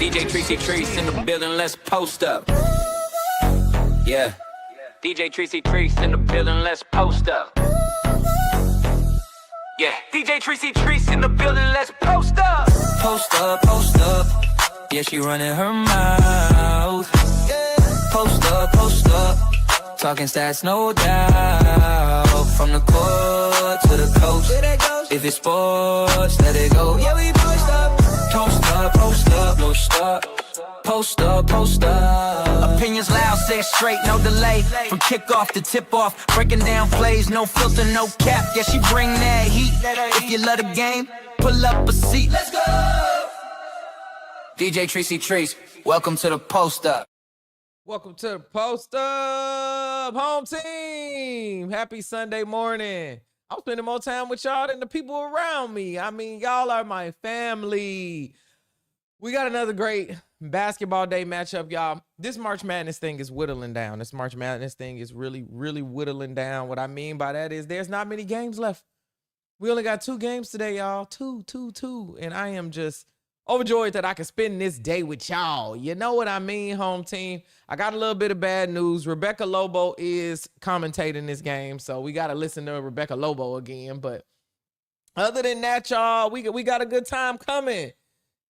DJ Tracy Treese in the building, let's post up. Yeah. DJ Tracy Treese in the building, let's post up. Yeah. DJ Tracy Treese in the building, let's post up. Post up, post up. Yeah, she running her mouth. Post up. Talking stats, no doubt. From the court to the coast. If it's sports, let it go. Yeah, we post up. Post up, no stop. Post up. Opinions loud, say it straight, no delay. From kickoff to tip off, breaking down plays, no filter, no cap. Yeah, she bring that heat. If you love the game, pull up a seat. Let's go. DJ Tracy Treese, welcome to the post up. Welcome to the post up, home team. Happy Sunday morning. I'm spending more time with y'all than the people around me. I mean, y'all are my family. We got another great basketball day matchup, y'all. This March Madness thing is whittling down. This March Madness thing is really, really whittling down. What I mean by that is there's not many games left. We only got 2 games today, y'all. Two. And I am just overjoyed that I can spend this day with y'all. You know what I mean, home team? I got a little bit of bad news. Rebecca Lobo is commentating this game, so we got to listen to Rebecca Lobo again. But other than that, y'all, we got a good time coming.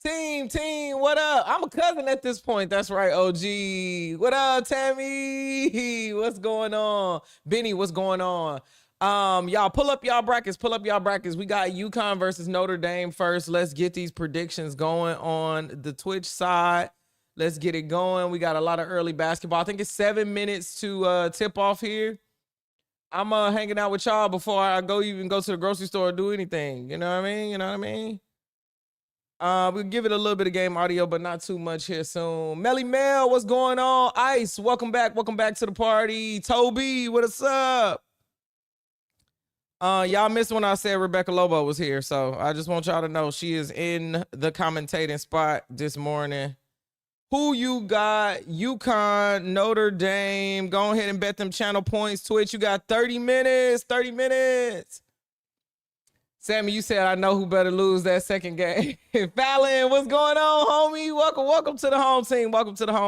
Team, what up? I'm a cousin at this point. That's right, OG. What up, Tammy? What's going on? Benny, what's going on? Y'all pull up y'all brackets. We got UConn versus Notre Dame first. Let's get these predictions going on the Twitch side. Let's get it going. We got a lot of early basketball. I think it's 7 minutes to tip off here. I'm hanging out with y'all before I go to the grocery store or do anything. You know what I mean? We'll give it a little bit of game audio, but not too much here soon. Melly Mel, what's going on? Ice, welcome back to the party. Toby, what's up? Y'all missed when I said Rebecca Lobo was here, so I just want y'all to know she is in the commentating spot this morning. Who you got? UConn, Notre Dame. Go ahead and bet them channel points. Twitch, you got 30 minutes. Sammy, you said I know who better lose that second game. Fallon, what's going on, homie? Welcome to the home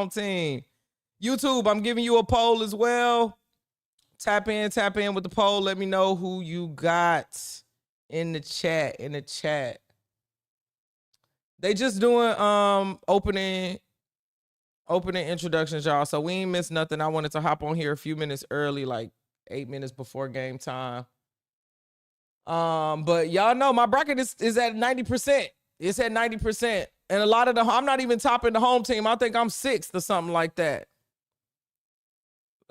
team. YouTube, I'm giving you a poll as well. Tap in with the poll. Let me know who you got in the chat. They just doing opening introductions, y'all. So we ain't missed nothing. I wanted to hop on here a few minutes early, like 8 minutes before game time. But y'all know my bracket is at 90%. It's at 90%. And a lot of I'm not even topping the home team. I think I'm 6th or something like that.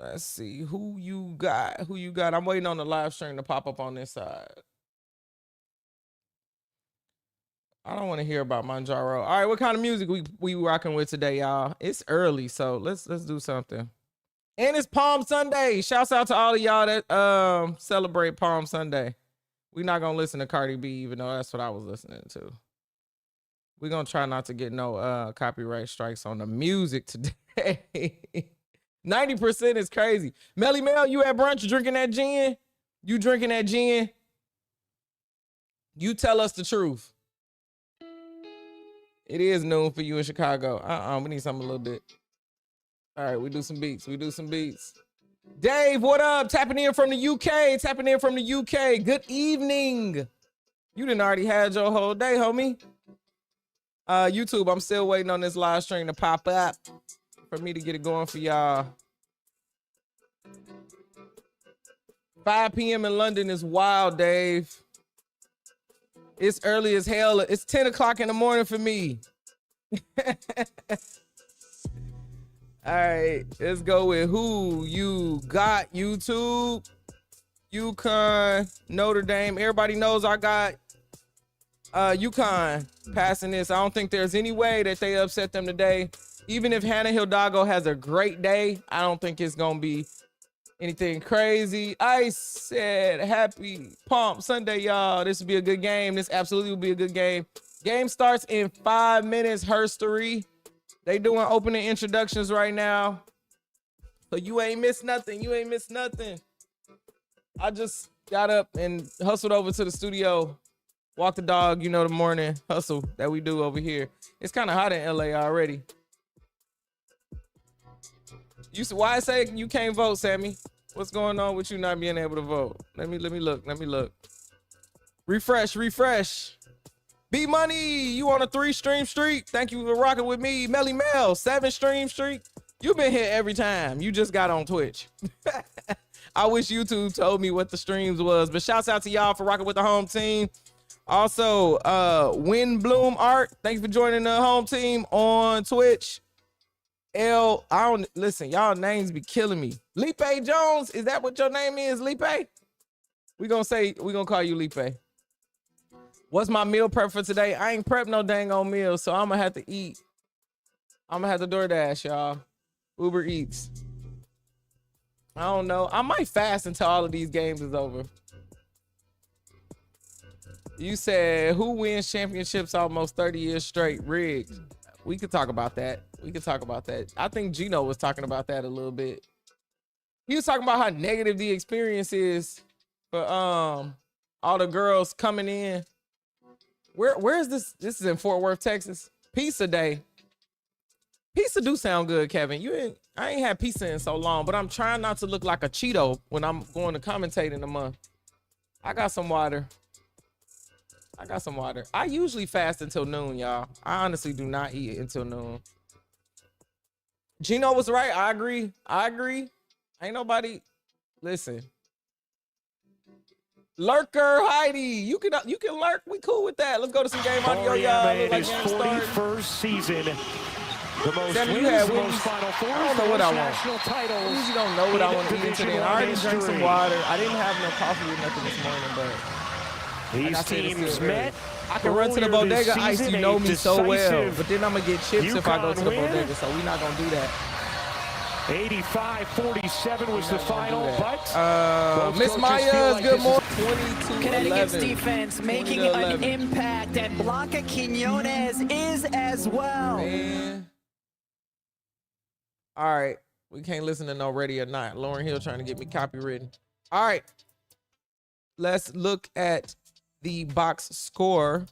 Let's see who you got. I'm waiting on the live stream to pop up on this side. I don't want to hear about Manjaro. All right, what kind of music we rocking with today, y'all? It's early, so let's do something. And it's Palm Sunday. Shouts out to all of y'all that celebrate Palm Sunday. We're not gonna listen to Cardi B, even though that's what I was listening to. We're gonna try not to get no copyright strikes on the music today. 90% is crazy. Melly Mel, you at brunch drinking that gin? You drinking that gin? You tell us the truth. It is noon for you in Chicago. We need something a little bit. All right, we do some beats. Dave, what up? Tapping in from the UK. Good evening. You done already had your whole day, homie. YouTube, I'm still waiting on this live stream to pop up for me to get it going for y'all. 5 p.m. in London is wild, Dave. It's early as hell. It's 10 o'clock in the morning for me. All right, let's go with who you got, YouTube. UConn, Notre Dame. Everybody knows I got UConn passing this. I don't think there's any way that they upset them today. Even if Hannah Hidalgo has a great day, I don't think it's going to be anything crazy. Ice said, happy Palm Sunday, y'all. This will be a good game. This absolutely will be a good game. Game starts in 5 minutes, Herstory. They doing opening introductions right now. So you ain't missed nothing. I just got up and hustled over to the studio Walk the dog, you know, the morning hustle that we do over here. It's kind of hot in LA already. Why I say you can't vote, Sammy? What's going on with you not being able to vote? Let me look. Refresh. B Money, you on a 3-stream streak. Thank you for rocking with me. Melly Mel, 7-stream streak. You've been here every time. You just got on Twitch. I wish YouTube told me what the streams was, but shouts out to y'all for rocking with the home team. Also, Wind Bloom Art, thank you for joining the home team on Twitch. Listen, y'all names be killing me. Lipe Jones, is that what your name is, Lipe? We gonna call you Lipe. What's my meal prep for today? I ain't prepped no dang on meal, so I'm gonna have to eat. I'm gonna have to DoorDash, y'all. Uber Eats. I don't know. I might fast until all of these games is over. You said, who wins championships almost 30 years straight? Riggs. We could talk about that. I think Gino was talking about that a little bit. He was talking about how negative the experience is for all the girls coming in. Where is this? This is in Fort Worth, Texas. Pizza Day. Pizza do sound good, Kevin. I ain't had pizza in so long, but I'm trying not to look like a Cheeto when I'm going to commentate in a month. I got some water. I usually fast until noon, y'all. I honestly do not eat until noon. Gino was right. I agree. Ain't nobody. Listen. Lurker Heidi, you can lurk. We cool with that. Let's go to some game audio, y'all. Look like game started. 41st season. The most Sammy, wins, you had the wins. most Final Fours, I don't know what I want. national titles. I usually don't know what I want to eat today. I already drank some history. water. I didn't have no coffee or nothing this morning, but These teams met. I can run to the earlier this bodega. Ice, season, you know a me so well. decisive But then I'm going to get chips if I go to the UConn win. bodega, so we're not going to do that. 85-47 was the final, but Miss both coaches feel Myers, like good this morning. is 22-11. Connecticut's defense making 20-11. an impact, and Blanca Quinones is as well. Man. All right. We can't listen to no Ready or Not. Lauren Hill trying to get me copywritten. All right. Let's look at the box score.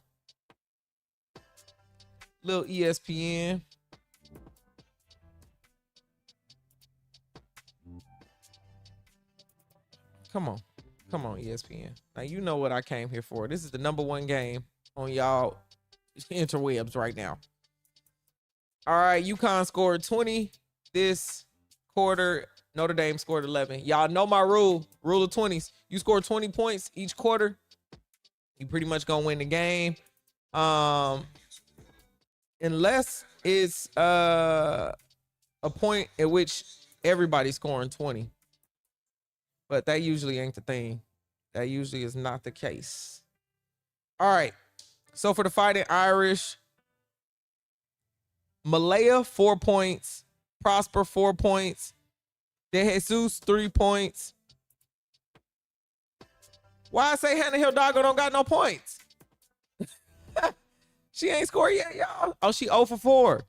Little ESPN. Come on, ESPN. Now, you know what I came here for. This is the #1 game on y'all interwebs right now. All right, UConn scored 20 this quarter. Notre Dame scored 11. Y'all know my rule of 20s. You score 20 points each quarter, you pretty much gonna win the game. Unless it's a point at which everybody's scoring 20. But that usually ain't the thing. That usually is not the case. All right. So for the Fighting Irish, Malaya, 4 points. Prosper, 4 points. De Jesus, 3 points. Why I say Hannah Hidalgo don't got no points? She ain't scored yet, y'all. Oh, she 0 for 4.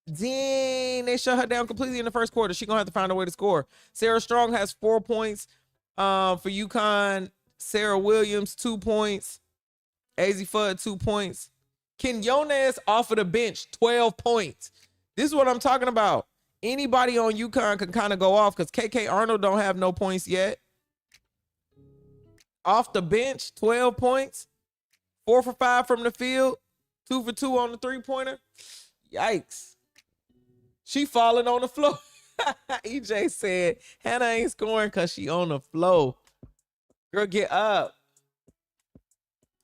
Dang, they shut her down completely in the first quarter. She gonna have to find a way to score. Sarah Strong has 4 points for UConn. Sarah Williams, 2 points. AZ Fudd, 2 points. Quinones off of the bench, 12 points. This is what I'm talking about. Anybody on UConn can kind of go off because KK Arnold don't have no points yet. Off the bench, 12 points. 4 for 5 from the field. 2 for 2 on the 3-pointer. Yikes. She falling on the floor. EJ said, Hannah ain't scoring because she on the floor. Girl, get up.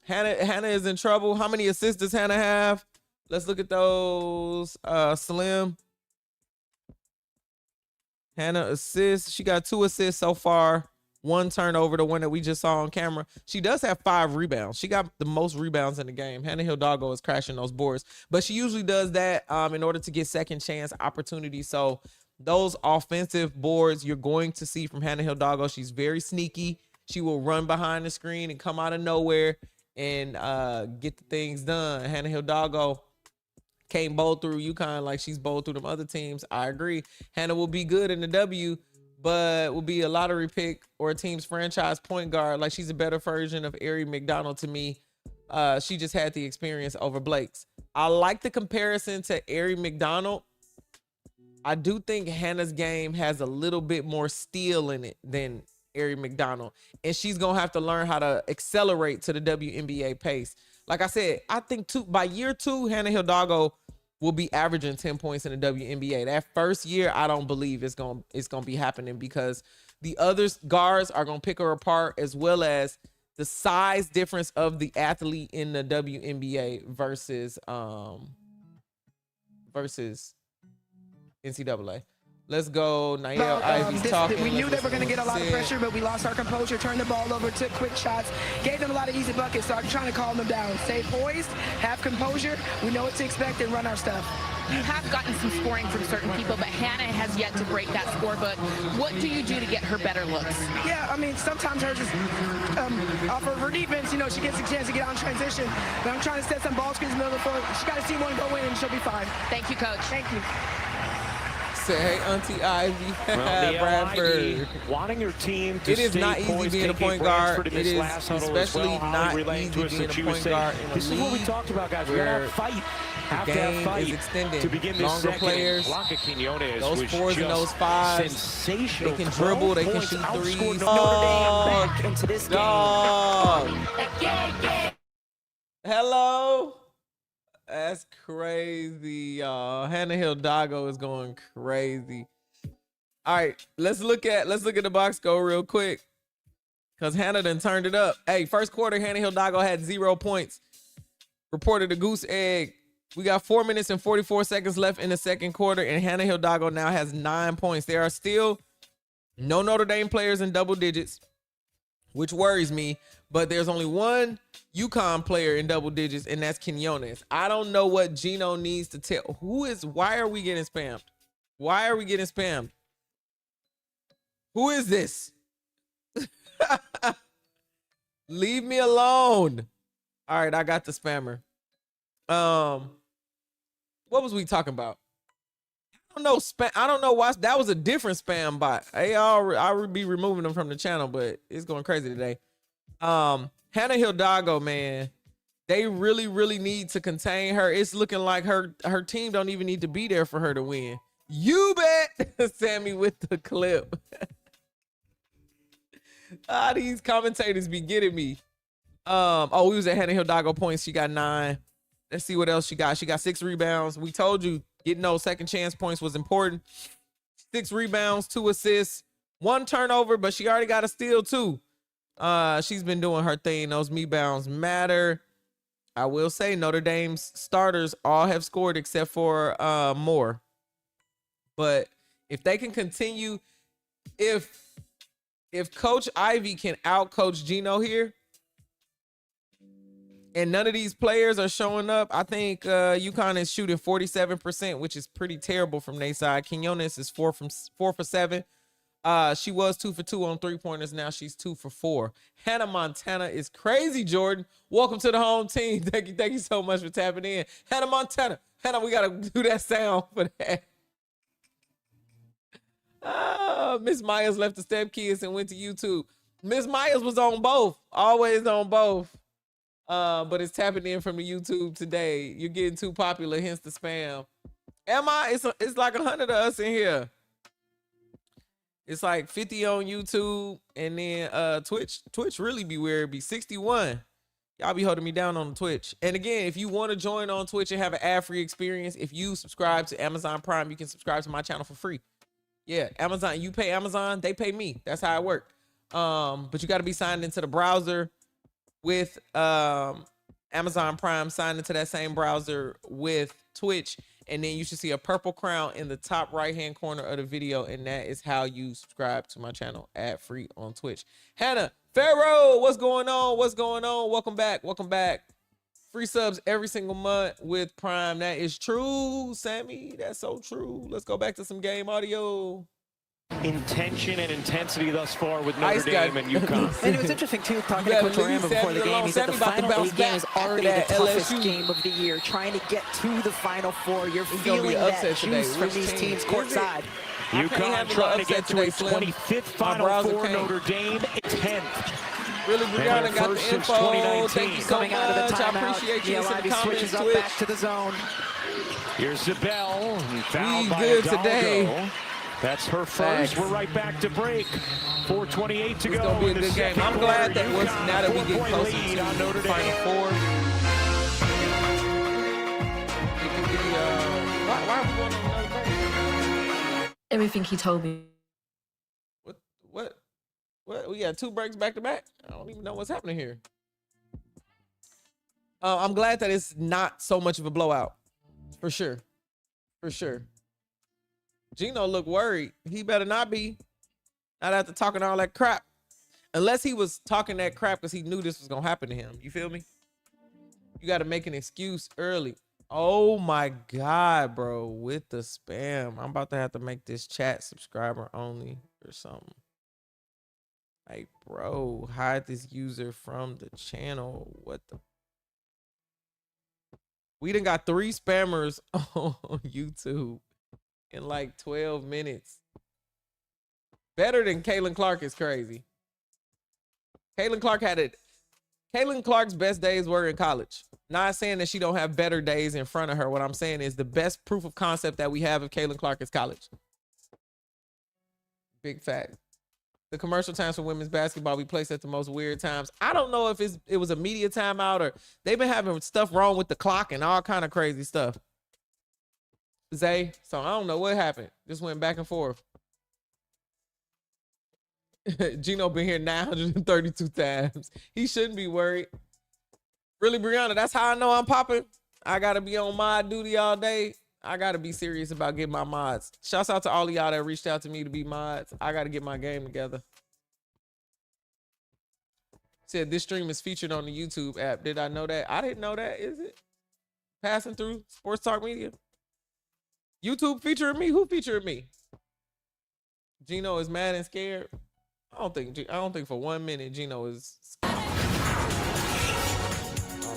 Hannah is in trouble. How many assists does Hannah have? Let's look at those. Slim. Hannah assists. She got 2 assists so far. 1 turnover, the one that we just saw on camera. She does have 5 rebounds. She got the most rebounds in the game. Hannah Hidalgo is crashing those boards, but she usually does that in order to get second chance opportunities. So those offensive boards you're going to see from Hannah Hidalgo. She's very sneaky. She will run behind the screen and come out of nowhere and get the things done. Hannah Hidalgo can't bowl through UConn like she's bowled through them other teams. I agree. Hannah will be good in the W, but will be a lottery pick or a team's franchise point guard. Like, she's a better version of Ari McDonald to me. She just had the experience over Blake's. I like the comparison to Ari McDonald. I do think Hannah's game has a little bit more steel in it than Ari McDonald. And she's going to have to learn how to accelerate to the WNBA pace. Like I said, I think by year 2, Hannah Hidalgo will be averaging 10 points in the WNBA. That first year, I don't believe it's going to be happening because the other guards are going to pick her apart, as well as the size difference of the athlete in the WNBA versus NCAA. Let's go. Niall Ivy's talking. We knew they were going to get a lot of pressure, but we lost our composure, turned the ball over, took quick shots, gave them a lot of easy buckets. So I'm trying to calm them down. Stay poised, have composure. We know what to expect and run our stuff. You have gotten some scoring from certain people, but Hannah has yet to break that scorebook. What do you do to get her better looks? Yeah, I mean, sometimes her just off of her defense, you know, she gets a chance to get out in transition. But I'm trying to set some ball screens in the middle of the floor. She got to see one go in, and she'll be fine. Thank you, Coach. Thank you. Say, hey, Auntie Ivy. Well, Bradford. Wanting your team to it is not easy being a point guard. It is especially not easy being a point guard in a This is what we talked about, guys. We gotta fight. Have to have fight is extended. to begin this Longer second. players, Blanca Quiñones those was 4s and those 5s. sensational. They can dribble. They can shoot 3s. Notre Dame back into this game. Hello. That's crazy, y'all. Hannah Hidalgo is going crazy. All right, let's look at the box score real quick, because Hannah done turned it up. Hey, first quarter, Hannah Hidalgo had 0 points. Reported a goose egg. We got 4 minutes and 44 seconds left in the second quarter, and Hannah Hidalgo now has 9 points. There are still no Notre Dame players in double digits, which worries me, but there's only one UConn player in double digits, and that's Quiñones. I don't know what Gino needs to tell. Why are we getting spammed? Why are we getting spammed? Who is this? Leave me alone. All right, I got the spammer. What was we talking about? I don't know why that was a different spam bot. Hey, I'll be removing them from the channel, but it's going crazy today. Hannah Hidalgo, man, they really need to contain her. It's looking like her team don't even need to be there for her to win. You bet. Sammy with the clip. These commentators be getting me. We was at Hannah Hidalgo points. She got 9. Let's see what else she got. She got 6 rebounds. We told you getting those second chance points was important. 6 rebounds, 2 assists, 1 turnover, but she already got a steal too. She's been doing her thing. Those rebounds matter. I will say Notre Dame's starters all have scored except for Moore. But if they can continue, if Coach Ivy can out-coach Gino here, and none of these players are showing up, I think UConn is shooting 47%, which is pretty terrible from their side. Quiñones is 4 for 7. She was 2 for 2 on 3-pointers. Now she's 2 for 4. Hannah Montana is crazy, Jordan. Welcome to the home team. Thank you so much for tapping in. Hannah Montana. Hannah, we got to do that sound for that. Miss Myers left the Step Kids and went to YouTube. Miss Myers was on both. Always on both. But it's tapping in from the YouTube today. You're getting too popular, hence the spam. Am I? It's like 100 of us in here. It's like 50 on YouTube, and then Twitch really be weird. It'd be 61. Y'all be holding me down on the Twitch. And again, if you want to join on Twitch and have an ad-free experience, if you subscribe to Amazon Prime, you can subscribe to my channel for free. Yeah, Amazon, you pay Amazon, they pay me. That's how it works. But you got to be signed into the browser with Amazon Prime, signed into that same browser with Twitch, and then you should see a purple crown in the top right-hand corner of the video, and that is how you subscribe to my channel ad-free on Twitch. Hannah Pharaoh, what's going on? What's going on? Welcome back. Welcome back. Free subs every single month with Prime. That is true, Sammy. That's so true. Let's go back to some game audio. Intention and intensity thus far with Notre Dame and UConn. And it was interesting, too, talking to Coach Ramba before the game. He said the final 8 game is already the toughest game of the year. Trying to get to the Final Four. You're feeling that juice from these teams courtside. UConn trying to get to a 25th Final Four, Notre Dame 10th. Really, Brianna got the info. Thank you so Coming out of the much. I timeout. appreciate you. Lively switches up back to the zone. Here's Zabel. We good today. That's her first. We're right back to break. 4:28 to go. It's gonna be a good game. I'm glad that now that we get closer to the Final Four, it can be. Why are we going on another break? Everything he told me. What? We got 2 breaks back to back. I don't even know what's happening here. I'm glad that it's not so much of a blowout. For sure. Gino looked worried. He better not be. Not after talking all that crap. Unless he was talking that crap because he knew this was going to happen to him. You feel me? You got to make an excuse early. Oh my God, bro. With the spam. I'm about to have to make this chat subscriber only or something. Like, bro, hide this user from the channel. What the? We done got 3 spammers on YouTube in like 12 minutes. Better than Caitlin Clark is crazy. Caitlin Clark had it. Caitlin Clark's best days were in college. Not saying that she don't have better days in front of her. What I'm saying is the best proof of concept that we have of Caitlin Clark is college. Big fact. The commercial times for women's basketball we placed at the most weird times. I don't know if it was a media timeout or they've been having stuff wrong with the clock and all kind of crazy stuff. Zay, so I don't know what happened. Just went back and forth. Gino been here 932 times. He shouldn't be worried. Really, Brianna, that's how I know I'm popping. I got to be on mod duty all day. I got to be serious about getting my mods. Shouts out to all of y'all that reached out to me to be mods. I got to get my game together. Said this stream is featured on the YouTube app. Did I know that? I didn't know that. Is it? Passing through Sports Talk Media? YouTube featuring me? Who featured me? Gino is mad and scared. I don't think for 1 minute Gino is scared.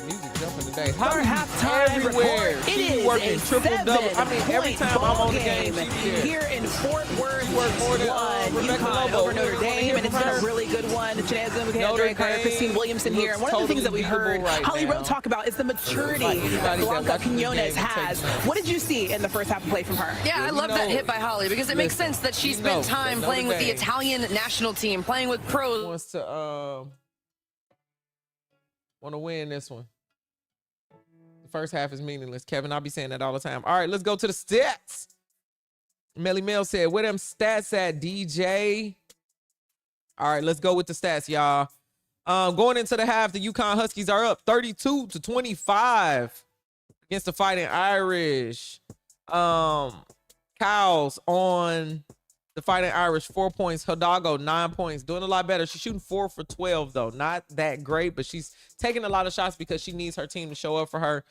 Music jumping today. Our halftime everywhere. report. She It is working a triple-double. I mean, every time I'm on the game, she's here in Fort Worth. Work more than UConn Lobo. over Notre Dame, and it's been a really good one. Shenanigans with Andre Carter, Christine Williamson here. And one of the things that we heard Holly Rowe talk about is the maturity that Blanca Quiñones has. What did you see in the first half of play from her? Yeah, I love that hit by Holly because it makes sense that she spent time playing with the Italian national team, playing with pros. Wants to want to win this one. The first half is meaningless. Kevin, I'll be saying that all the time. All right, let's go to the stats. Melly Mel said, where them stats at, DJ? All right, let's go with the stats, y'all. Going into the half, the UConn Huskies are up 32-25 against the Fighting Irish. Cows on the Fighting Irish, 4 points. Hidalgo, 9 points. Doing a lot better. She's shooting 4 for 12, though. Not that great, but she's taking a lot of shots because she needs her team to show up for her.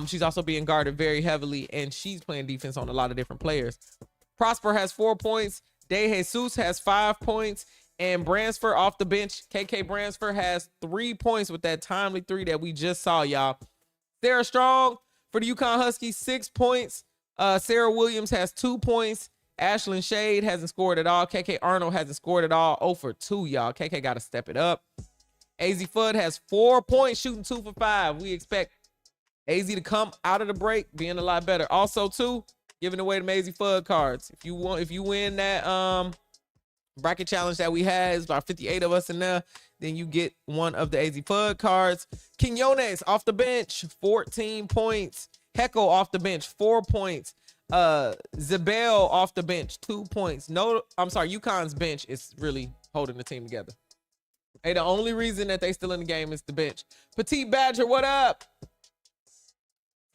She's also being guarded very heavily, and she's playing defense on a lot of different players. Prosper has 4 points. De Jesus has 5 points. And Bransford off the bench, KK Bransford has 3 points with that timely 3 that we just saw, y'all. Sarah Strong for the UConn Huskies, 6 points. Sarah Williams has 2 points. Ashlyn Shade hasn't scored at all. KK Arnold hasn't scored at all. 0 for 2, y'all. KK got to step it up. AZ Fudd has 4 points, shooting 2 for 5. We expect AZ to come out of the break being a lot better. Also, too, giving away the AZ Fudd cards. If you win that bracket challenge that we had, it's about 58 of us in there, then you get one of the AZ Fudd cards. Quiñones off the bench, 14 points. Heckel off the bench, 4 points. Zabel off the bench, 2 points. No, I'm sorry, UConn's bench is really holding the team together. Hey, the only reason that they still in the game is the bench. Petite Badger, what up?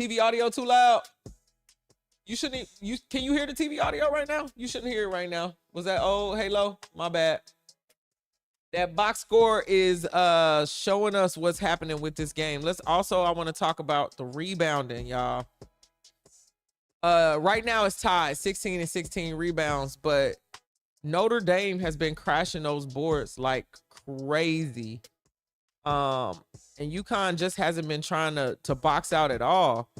TV audio too loud. You shouldn't. Can you hear the TV audio right now? You shouldn't hear it right now. Was that Halo? My bad. That box score is showing us what's happening with this game. I want to talk about the rebounding, y'all. Right now it's tied 16 and 16 rebounds, but Notre Dame has been crashing those boards like crazy. And UConn just hasn't been trying to box out at all.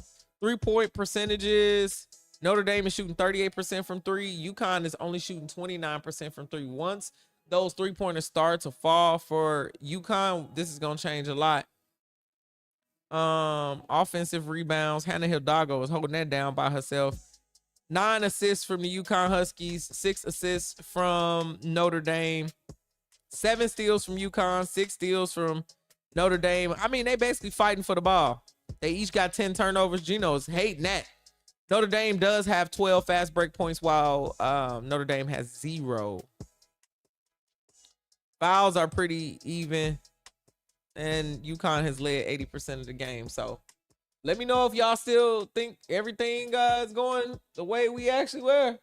3-point percentages. Notre Dame is shooting 38% from 3. UConn is only shooting 29% from 3. Once those three-pointers start to fall for UConn, this is going to change a lot. Offensive rebounds. Hannah Hidalgo is holding that down by herself. 9 assists from the UConn Huskies. 6 assists from Notre Dame. 7 steals from UConn. 6 steals from Notre Dame. I mean, they basically fighting for the ball. They each got 10 turnovers. Gino's hating that. Notre Dame does have 12 fast break points while Notre Dame has 0. Fouls are pretty even. And UConn has led 80% of the game. So let me know if y'all still think everything is going the way we actually were.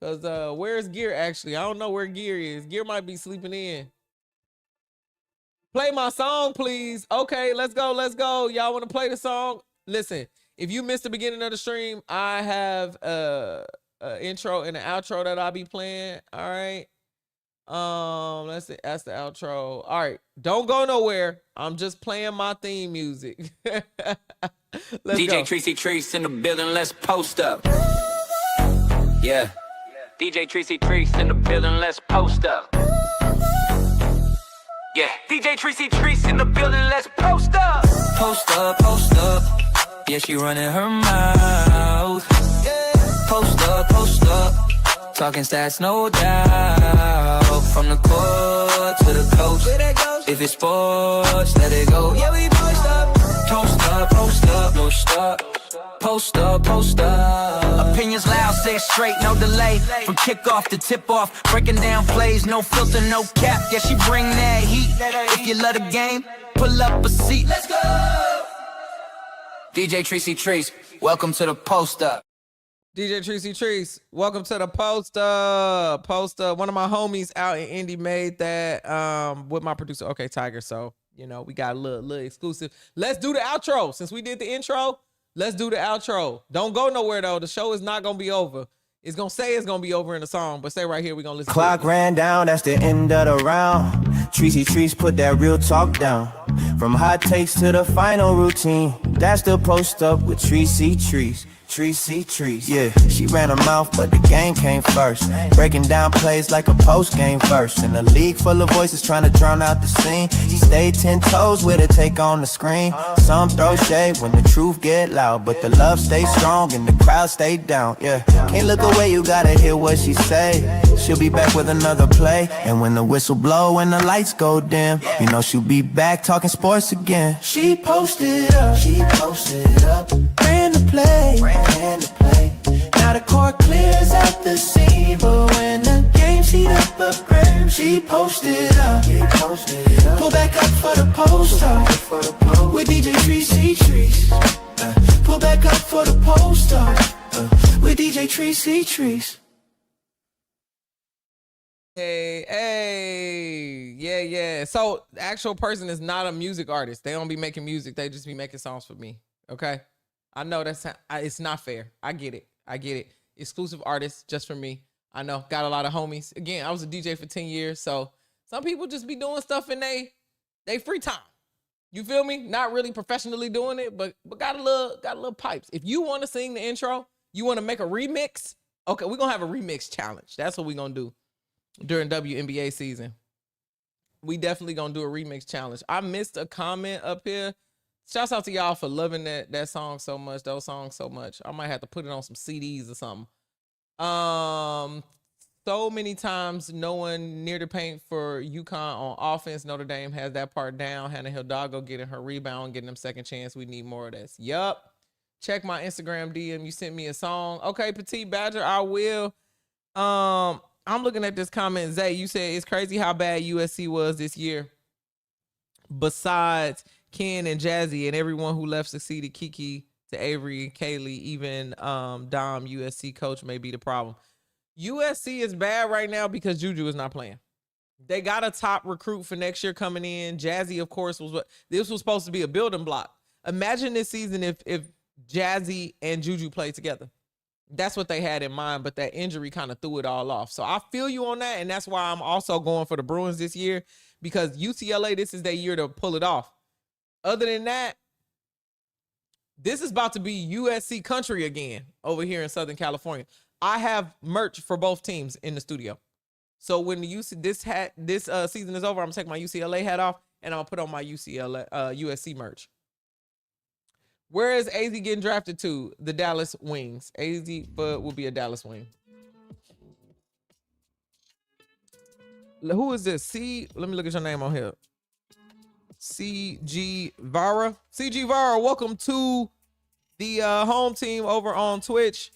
Because where's Gear actually? I don't know where Gear is. Gear might be sleeping in. Play my song, please. Okay, let's go. Let's go. Y'all want to play the song? Listen, if you missed the beginning of the stream, I have a intro and an outro that I'll be playing. All right. Let's see. That's the outro. All right. Don't go nowhere. I'm just playing my theme music. Let's DJ go. Tracy Treese in the building. Let's post up. Yeah. DJ Tracy Treese in the building. Let's post up. Yeah. DJ Tracy Treese in the building. Let's post up. Post up, post up. Yeah, she running her mouth. Post up, post up. Talking stats, no doubt. From the court to the coast. If it's sports, let it go. Yeah, we post up. Post up, post up. No stop. Post up, post up. Opinions loud, say it straight, no delay. From kickoff to tip off, breaking down plays, no filter, no cap. Yeah, she bring that heat. If you love the game, pull up a seat. Let's go. DJ Tracy Treese, welcome to the post up. DJ Tracy Treese, welcome to the post up. Post up. One of my homies out in Indy made that with my producer, Okay Tiger. So, you know, we got a little exclusive. Let's do the outro. Since we did the intro, let's do the outro. Don't go nowhere, though. The show is not going to be over. It's going to say it's going to be over in the song, but stay right here. We're going to listen Clock to it. ran down, that's the end of the round. Tracy Treese put that real talk down. From hot takes to the final routine, that's the post up with Tracy Treese. Tracy Treese, yeah, she ran her mouth, but the game came first. Breaking down plays like a post-game verse. In a league full of voices trying to drown out the scene, she stayed 10 toes with her take on the screen. Some throw shade when the truth get loud, but the love stays strong and the crowd stay down, yeah. Can't look away, you gotta hear what she say. She'll be back with another play, and when the whistle blow and the lights go dim, you know she'll be back talking sports again. She posted up, ran the play, now the court clears out the scene, but when the game's heat up a frame, she posted up, pull back up for the post up, with DJ Tracy Treese, pull back up for the post up, with DJ Tracy Treese. Hey, yeah. So the actual person is not a music artist. They don't be making music. They just be making songs for me. Okay. I know it's not fair. I get it. Exclusive artists just for me. I know. Got a lot of homies. Again, I was a DJ for 10 years. So some people just be doing stuff in they free time. You feel me? Not really professionally doing it, but got a little pipes. If you want to sing the intro, you want to make a remix. Okay, we're going to have a remix challenge. That's what we're going to do during WNBA season. We definitely going to do a remix challenge. I missed a comment up here. Shouts out to y'all for loving that song so much, those songs so much. I might have to put it on some CDs or something. So many times no one near the paint for UConn on offense. Notre Dame has that part down. Hannah Hidalgo getting her rebound, getting them second chance. We need more of this. Yup. Check my Instagram DM. You sent me a song. Okay, Petite Badger, I will. I'm looking at this comment. Zay, you said it's crazy how bad USC was this year. Besides Ken and Jazzy and everyone who left succeeded, Kiki to Avery, Kaylee, even Dom, USC coach may be the problem. USC is bad right now because Juju is not playing. They got a top recruit for next year coming in. Jazzy, of course, this was supposed to be a building block. Imagine this season if Jazzy and Juju played together. That's what they had in mind, but that injury kind of threw it all off. So I feel you on that, and that's why I'm also going for the Bruins this year, because UCLA, this is their year to pull it off. Other than that, this is about to be USC country again over here in Southern California. I have merch for both teams in the studio. So when the this season is over, I'm gonna take my UCLA hat off and I'm gonna put on my USC merch. Where is AZ getting drafted to? The Dallas Wings. AZ will be a Dallas Wing. Who is this? Let me look at your name on here. CG Vara. CG Vara, welcome to the home team over on Twitch.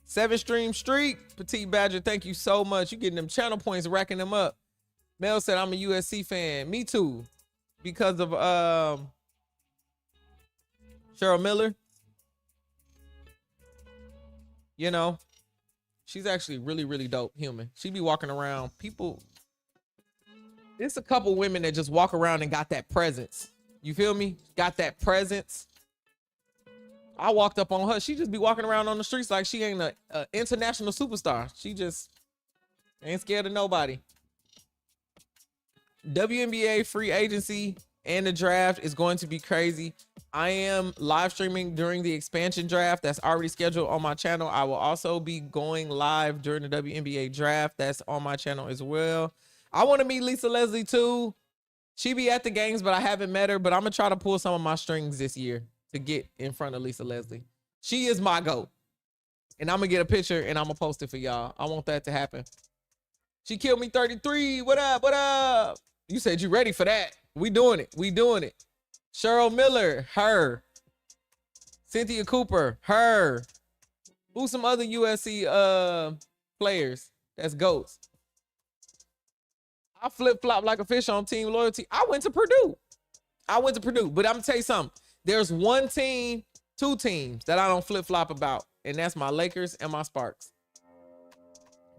7-stream streak. Petite Badger, thank you so much. You getting them channel points, racking them up. Mel said, I'm a USC fan. Me too. Because of Cheryl Miller. You know, she's actually really, really dope human. She be walking around. People, there's a couple women that just walk around and got that presence. You feel me? Got that presence. I walked up on her. She just be walking around on the streets like she ain't a international superstar. She just ain't scared of nobody. WNBA free agency and the draft is going to be crazy. I am live streaming during the expansion draft that's already scheduled on my channel. I will also be going live during the WNBA draft that's on my channel as well. I want to meet Lisa Leslie too. She be at the games, but I haven't met her, but I'm gonna try to pull some of my strings this year to get in front of Lisa Leslie. She is my GOAT. And I'm gonna get a picture and I'm gonna post it for y'all. I want that to happen. She killed me 33. What up? What up? You said you ready for that. We doing it. We doing it. Cheryl Miller, her. Cynthia Cooper, her. Who's some other USC players that's GOATs? I flip-flop like a fish on team loyalty. I went to Purdue. But I'm gonna tell you something. There's one team, two teams that I don't flip-flop about, and that's my Lakers and my Sparks.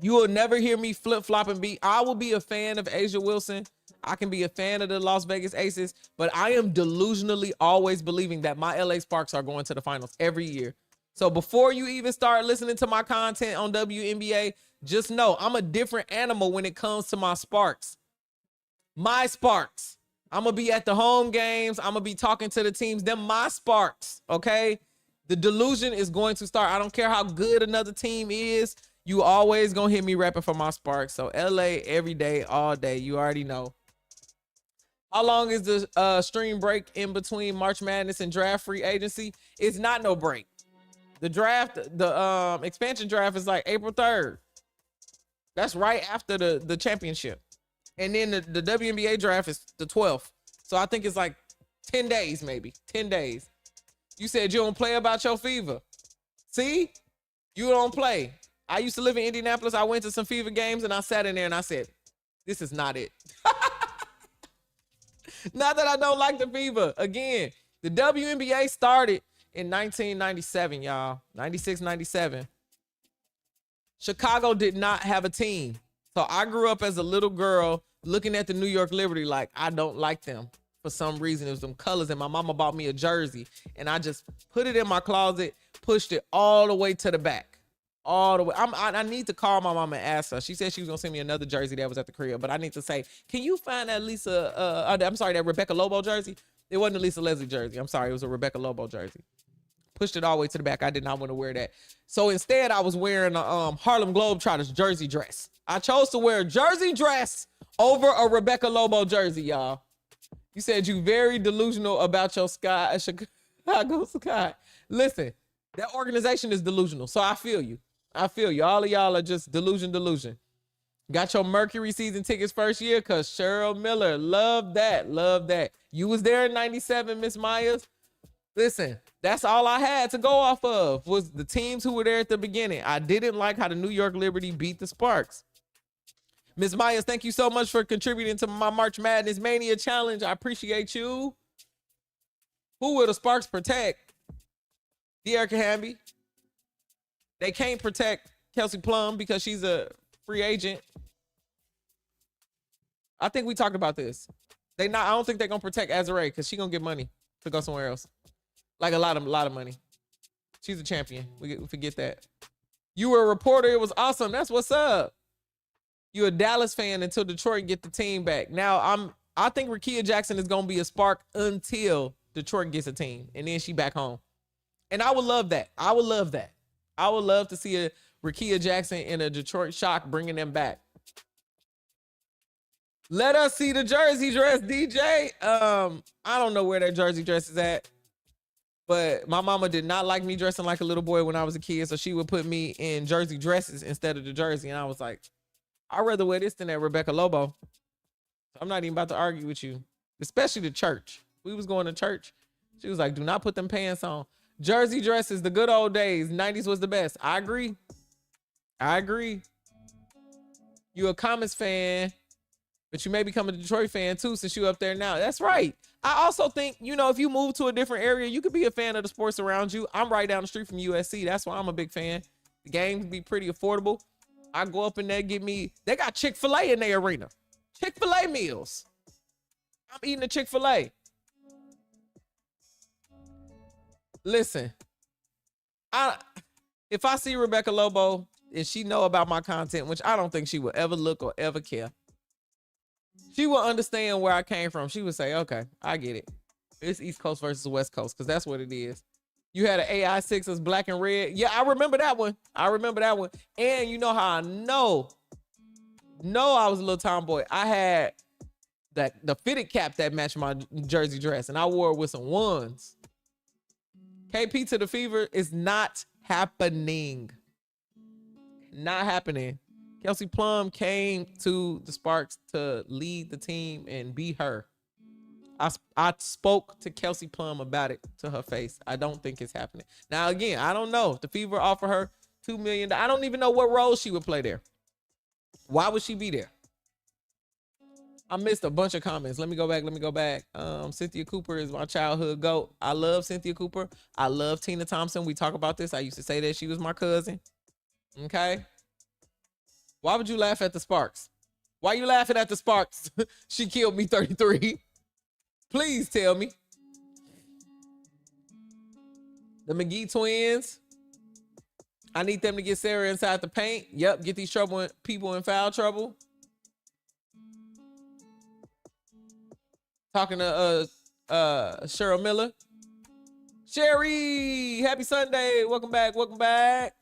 You will never hear me flip-flop and I will be a fan of Asia Wilson. I can be a fan of the Las Vegas Aces, but I am delusionally always believing that my LA Sparks are going to the finals every year. So before you even start listening to my content on WNBA, just know I'm a different animal when it comes to my Sparks. My Sparks. I'm going to be at the home games. I'm going to be talking to the teams. Them my Sparks, okay? The delusion is going to start. I don't care how good another team is. You always going to hear me rapping for my Sparks. So LA every day, all day. You already know. How long is the stream break in between March Madness and draft free agency? It's not no break. The draft, the expansion draft is like April 3rd. That's right after the championship. And then the WNBA draft is the 12th. So I think it's like 10 days, maybe 10 days. You said you don't play about your fever. See, you don't play. I used to live in Indianapolis. I went to some fever games and I sat in there and I said, this is not it. Not that I don't like the fever. Again, the WNBA started in 1997, y'all. 96, 97. Chicago did not have a team. So I grew up as a little girl looking at the New York Liberty like I don't like them for some reason. It was them colors and my mama bought me a jersey and I just put it in my closet, pushed it all the way to the back. All the way. I need to call my mama and ask her. She said she was gonna send me another jersey that was at the crib, but I need to say, can you find that that Rebecca Lobo jersey? It wasn't a Lisa Leslie jersey. I'm sorry, it was a Rebecca Lobo jersey. Pushed it all the way to the back. I did not want to wear that. So instead, I was wearing a Harlem Globetrotters jersey dress. I chose to wear a jersey dress over a Rebecca Lobo jersey, y'all. You said you very delusional about your Chicago Sky. Listen, that organization is delusional. So I feel you. All of y'all are just delusion. Got your Mercury season tickets first year because Cheryl Miller. Love that. You was there in 97, Miss Myers. Listen, that's all I had to go off of was the teams who were there at the beginning. I didn't like how the New York Liberty beat the Sparks. Ms. Myers, thank you so much for contributing to my March Madness Mania challenge. I appreciate you. Who will the Sparks protect? De'Erica Hamby. They can't protect Kelsey Plum because she's a free agent. I think we talked about this. I don't think they're gonna protect Azarae because she's gonna get money to go somewhere else. Like a lot of money. She's a champion. We forget that. You were a reporter. It was awesome. That's what's up. You're a Dallas fan until Detroit get the team back. Now I think Rakia Jackson is gonna be a Spark until Detroit gets a team, and then she back home. And I would love that. I would love to see a Rakia Jackson in a Detroit Shock, bringing them back. Let us see the jersey dress, DJ. I don't know where that jersey dress is at, but my mama did not like me dressing like a little boy when I was a kid, so she would put me in jersey dresses instead of the jersey, and I was like, I'd rather wear this than that Rebecca Lobo. So I'm not even about to argue with you, especially the church. We was going to church. She was like, do not put them pants on. Jersey dresses, the good old days. 90s was the best. I agree. You a Comets fan, but you may become a Detroit fan too since you up there now. That's right. I also think, you know, if you move to a different area, you could be a fan of the sports around you. I'm right down the street from USC. That's why I'm a big fan. The games be pretty affordable. I go up in there, they got Chick-fil-A in their arena. Chick-fil-A meals. I'm eating a Chick-fil-A. Listen, if I see Rebecca Lobo and she know about my content, which I don't think she will ever look or ever care, she will understand where I came from. She would say, okay, I get it. It's East Coast versus West Coast, because that's what it is. You had an AI6 that's black and red. Yeah, I remember that one. And you know how I know I was a little tomboy. I had the fitted cap that matched my jersey dress, and I wore it with some ones. KP to the Fever is not happening. Not happening. Kelsey Plum came to the Sparks to lead the team and be her. I spoke to Kelsey Plum about it to her face. I don't think it's happening. Now, again, I don't know. If the Fever offer her $2 million, I don't even know what role she would play there. Why would she be there? I missed a bunch of comments. Let me go back. Cynthia Cooper is my childhood GOAT. I love Cynthia Cooper. I love Tina Thompson. We talk about this. I used to say that she was my cousin. Okay. Why would you laugh at the Sparks? Why you laughing at the Sparks? She killed me 33. Please tell me. The McGee twins. I need them to get Sarah inside the paint. Yep, get these people in foul trouble. Talking to Cheryl Miller. Sherry, happy Sunday. Welcome back.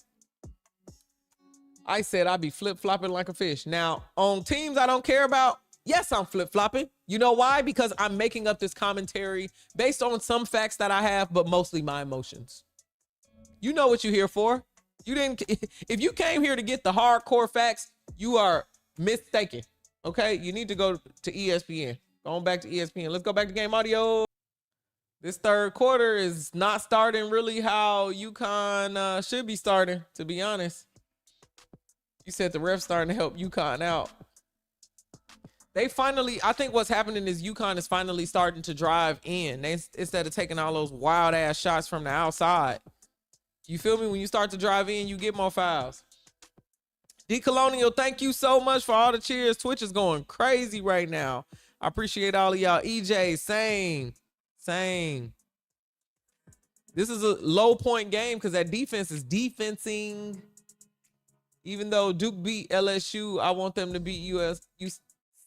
I said I'd be flip-flopping like a fish. Now, on teams I don't care about, yes, I'm flip-flopping. You know why? Because I'm making up this commentary based on some facts that I have, but mostly my emotions. You know what you're here for. If you came here to get the hardcore facts, you are mistaken. Okay? You need to go to ESPN. Going back to ESPN. Let's go back to game audio. This third quarter is not starting really how UConn should be starting, to be honest. You said the ref's starting to help UConn out. I think what's happening is UConn is finally starting to drive in. Instead of taking all those wild ass shots from the outside. You feel me? When you start to drive in, you get more fouls. D-Colonial, thank you so much for all the cheers. Twitch is going crazy right now. I appreciate all of y'all. EJ, same. This is a low point game because that defense is defensing. Even though Duke beat LSU, I want them to beat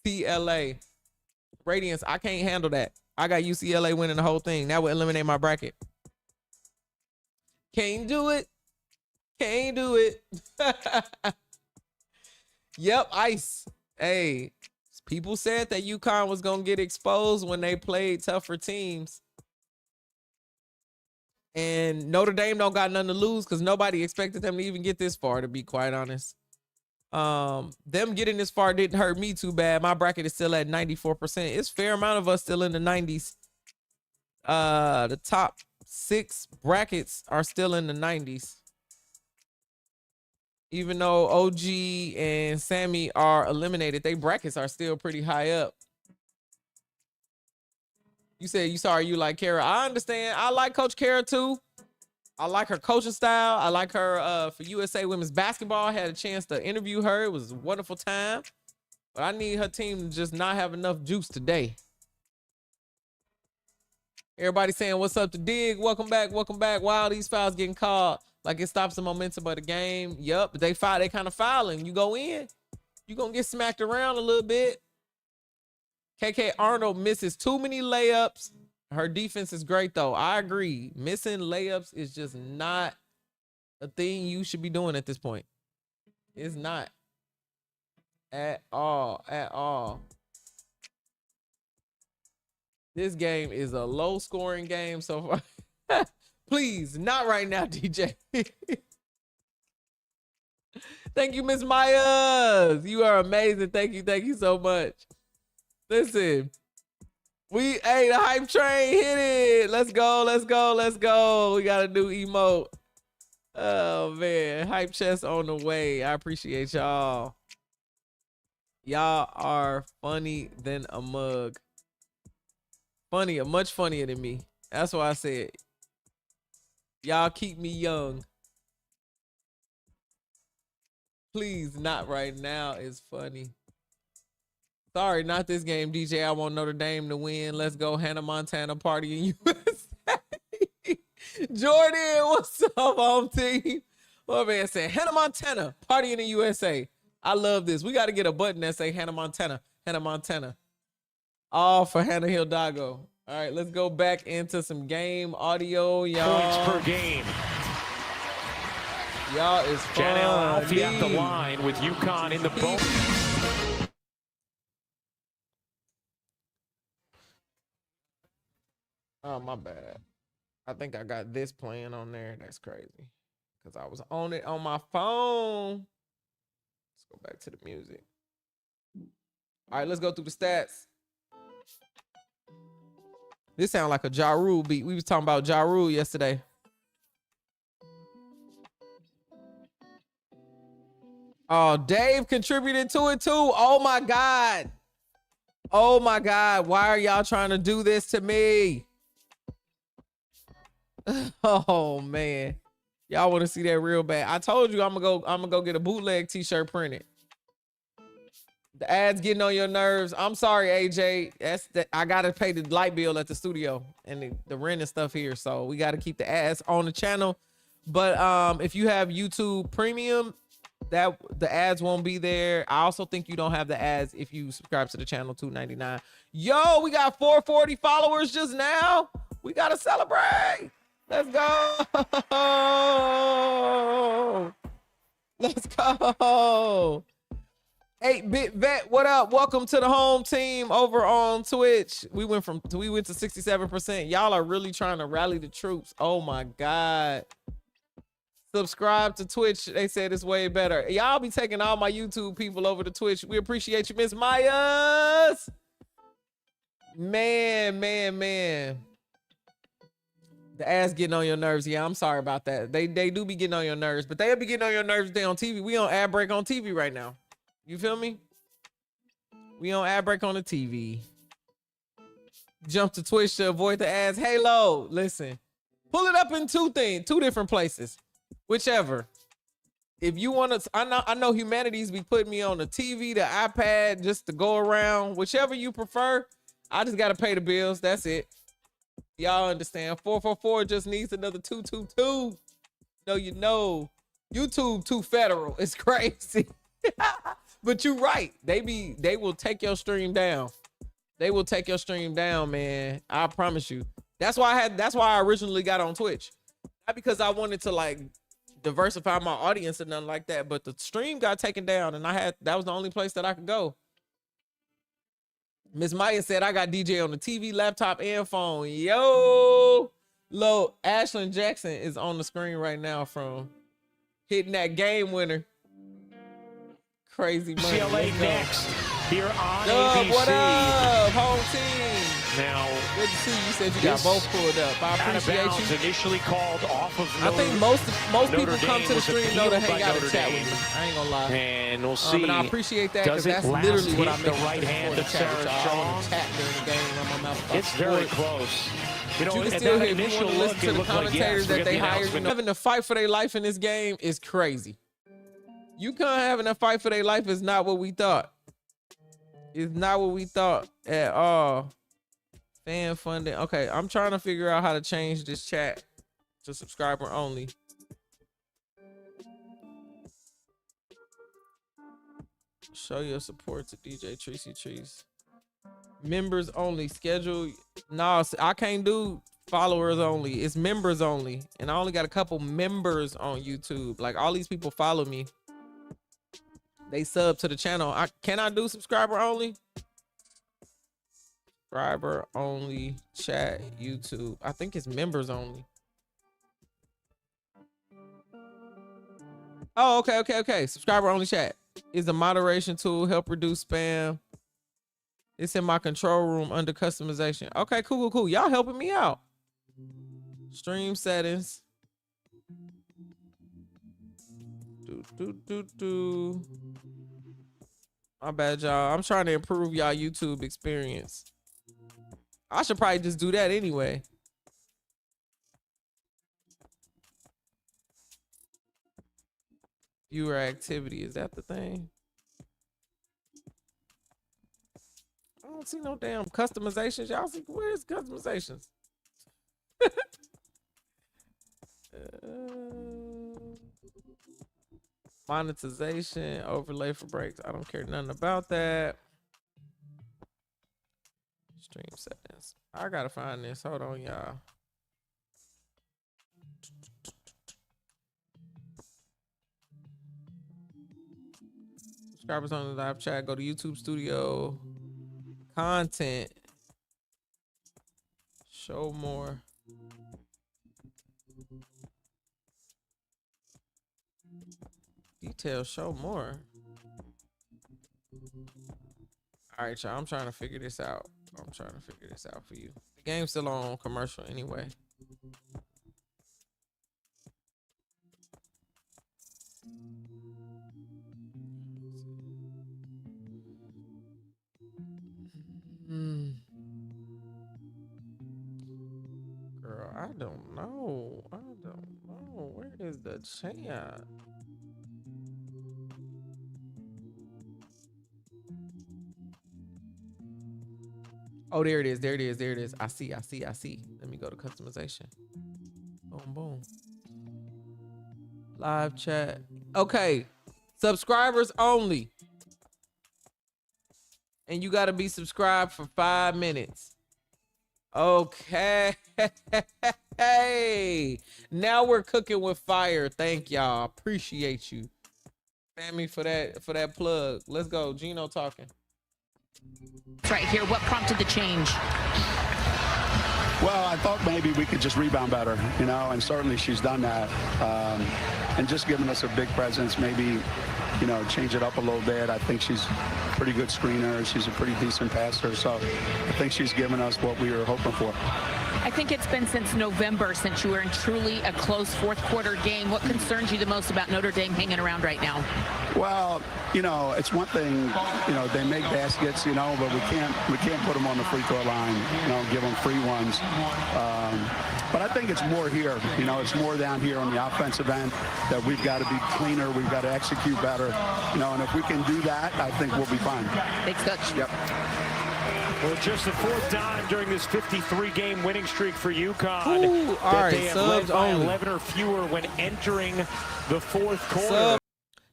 UCLA. Radiance, I can't handle that. I got UCLA winning the whole thing. That would eliminate my bracket. Can't do it. Yep, ice. Hey, people said that UConn was going to get exposed when they played tougher teams. And Notre Dame don't got nothing to lose because nobody expected them to even get this far, to be quite honest. Them getting this far didn't hurt me too bad. My bracket is still at 94%. It's a fair amount of us still in the 90s. The top 6 brackets are still in the 90s. Even though OG and Sammy are eliminated, they brackets are still pretty high up. You said you like Kara. I understand. I like Coach Kara too. I like her coaching style. I like her for USA Women's Basketball. I had a chance to interview her. It was a wonderful time. But I need her team to just not have enough juice today. Everybody saying what's up to Dig. Welcome back. Wow, these fouls getting called like it stops the momentum of the game. Yup, they kind of fouling. You go in, you gonna get smacked around a little bit. KK Arnold misses too many layups. Her defense is great though. I agree. Missing layups is just not a thing you should be doing at this point. It's not. At all. At all. This game is a low scoring game so far. Please, not right now, DJ. Thank you, Miss Maya. You are amazing. Thank you so much. Listen, hey, the hype train hit it. Let's go. We got a new emote. Oh man, hype chest on the way. I appreciate y'all. Y'all are funny than a mug. Funnier, much funnier than me. That's why I said, y'all keep me young. Please, not right now. It's funny. Sorry, not this game, DJ. I want Notre Dame to win. Let's go, Hannah Montana party in USA. Jordan, what's up, home team? My man said, Hannah Montana party in the USA. I love this. We got to get a button that say Hannah Montana. Hannah Montana. All for Hannah Hidalgo. All right, let's go back into some game audio, y'all. Points per game. Y'all is fun. Janelle Alfie at the line with UConn in the boat. Oh, my bad. I think I got this playing on there. That's crazy. Because I was on it on my phone. Let's go back to the music. All right, let's go through the stats. This sound like a Ja Rule beat. We was talking about Ja Rule yesterday. Oh, Dave contributed to it too. Oh my God. Oh my God. Why are y'all trying to do this to me? Oh man. Y'all want to see that real bad. I told you I'm gonna go get a bootleg t-shirt printed. The ads getting on your nerves. I'm sorry, AJ. I gotta pay the light bill at the studio and the rent and stuff here. So we gotta keep the ads on the channel. But if you have YouTube Premium, that the ads won't be there. I also think you don't have the ads if you subscribe to the channel, $2.99. Yo, we got 440 followers just now. We gotta celebrate. Let's go. Let's go. 8-Bit Vet, what up? Welcome to the home team over on Twitch. We went to 67%. Y'all are really trying to rally the troops. Oh my God. Subscribe to Twitch. They said it's way better. Y'all be taking all my YouTube people over to Twitch. We appreciate you, Miss Myers. Man. The ass getting on your nerves. Yeah, I'm sorry about that. They do be getting on your nerves, but they'll be getting on your nerves if they on TV. We on ad break on TV right now. You feel me? We on ad break on the TV. Jump to Twitch to avoid the ads. Halo, listen. Pull it up in two different places. Whichever. If you want to, I know Humanities be putting me on the TV, the iPad, just to go around. Whichever you prefer. I just got to pay the bills. That's it. Y'all understand. 444 just needs another 222. No, you know. YouTube too federal. It's crazy. But you're right. They will take your stream down. They will take your stream down, man. I promise you. That's why I originally got on Twitch. Not because I wanted to like diversify my audience or nothing like that, but the stream got taken down and that was the only place that I could go. Miss Maya said I got DJ on the TV, laptop, and phone. Yo, Ashlyn Jackson is on the screen right now from hitting that game winner. Crazy money. UCLA next here on ABC. What up, home team? Now, good to see you. Said you got both pulled up. I appreciate you. Initially called off of I think most people come to the stream know to hang out and chat with me. I ain't gonna lie. And we'll see. And I appreciate that because that's literally what I make the right hand of Sarah Shaw. Chat during the game, run my mouth. It's very close. You know, you can still hear. If you want to listen to the commentators that they hired, having to fight for their life in this game is crazy. UConn having a fight for their life is not what we thought. It's not what we thought at all. Fan funding. Okay, I'm trying to figure out how to change this chat to subscriber only. Show your support to DJ Tracy Trees. Members only. Schedule. No, I can't do followers only. It's members only. And I only got a couple members on YouTube. Like all these people follow me. they sub to the channel. Can I do subscriber only? Subscriber only chat YouTube. I think it's members only. Oh, okay. Subscriber only chat is a moderation tool, help reduce spam. It's in my control room under customization. Okay, cool. Y'all helping me out. Stream settings. My bad, y'all. I'm trying to improve y'all YouTube experience. I should probably just do that anyway. Viewer activity, is that the thing? I don't see no damn customizations. Y'all see, where's customizations? Monetization, overlay for breaks. I don't care nothing about that. Stream settings. I gotta find this. Hold on, y'all. Subscribers on the live chat. Go to YouTube Studio. Content. Show more. Details. Show more. All right, y'all. I'm trying to figure this out. For you. The game's still on commercial anyway. Girl, I don't know. Where is the chat? Oh, there it is. I see. Let me go to customization. Boom. Live chat. Okay. Subscribers only. And you got to be subscribed for 5 minutes. Okay. Hey. Now we're cooking with fire. Thank y'all. Appreciate you. Sammy for that plug. Let's go. Gino talking. Right here, what prompted the change? Well, I thought maybe we could just rebound better, you know, and certainly she's done that. And just giving us a big presence, maybe, you know, change it up a little bit. I think she's a pretty good screener. She's a pretty decent passer. So I think she's given us what we were hoping for. I think it's been since November since you were in truly a close fourth quarter game. What concerns you the most about Notre Dame hanging around right now? Well, you know, it's one thing, you know, they make baskets, you know, but we can't put them on the free throw line, you know, give them free ones. But I think it's more here, you know, it's more down here on the offensive end that we've got to be cleaner, we've got to execute better, you know, and if we can do that, I think we'll be fine. Thanks, Coach. Yep. Well, just the fourth time during this 53-game winning streak for UConn. Ooh, all right, they have led by 11 or fewer when entering the fourth quarter.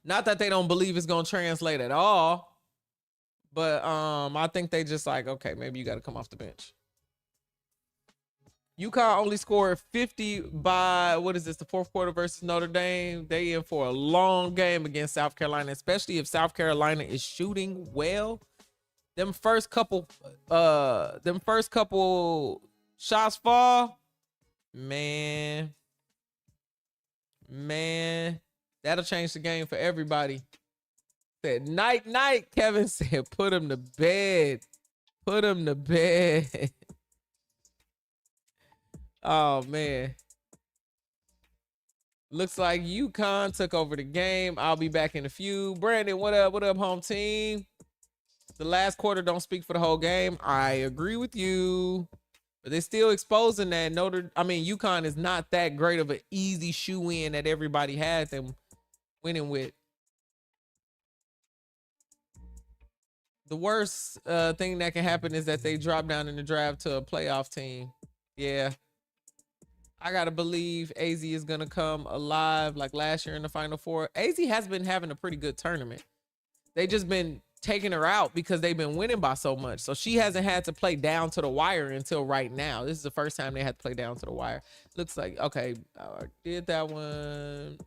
Not that they don't believe it's gonna translate at all, but I think they just like, okay, maybe you got to come off the bench. UConn only scored 50 by, what is this, the fourth quarter versus Notre Dame. They in for a long game against South Carolina, especially if South Carolina is shooting well. Them first couple shots fall, man, that'll change the game for everybody. Said night, Kevin said, put him to bed. Oh, man. Looks like UConn took over the game. I'll be back in a few. Brandon, what up? What up, home team? The last quarter don't speak for the whole game. I agree with you. But they're still exposing that UConn is not that great of an easy shoe-in that everybody had them winning with. The worst thing that can happen is that they drop down in the draft to a playoff team. Yeah. I got to believe AZ is going to come alive like last year in the Final Four. AZ has been having a pretty good tournament. They just been taking her out because they've been winning by so much. So she hasn't had to play down to the wire until right now. This is the first time they had to play down to the wire. Looks like, okay, I did that one.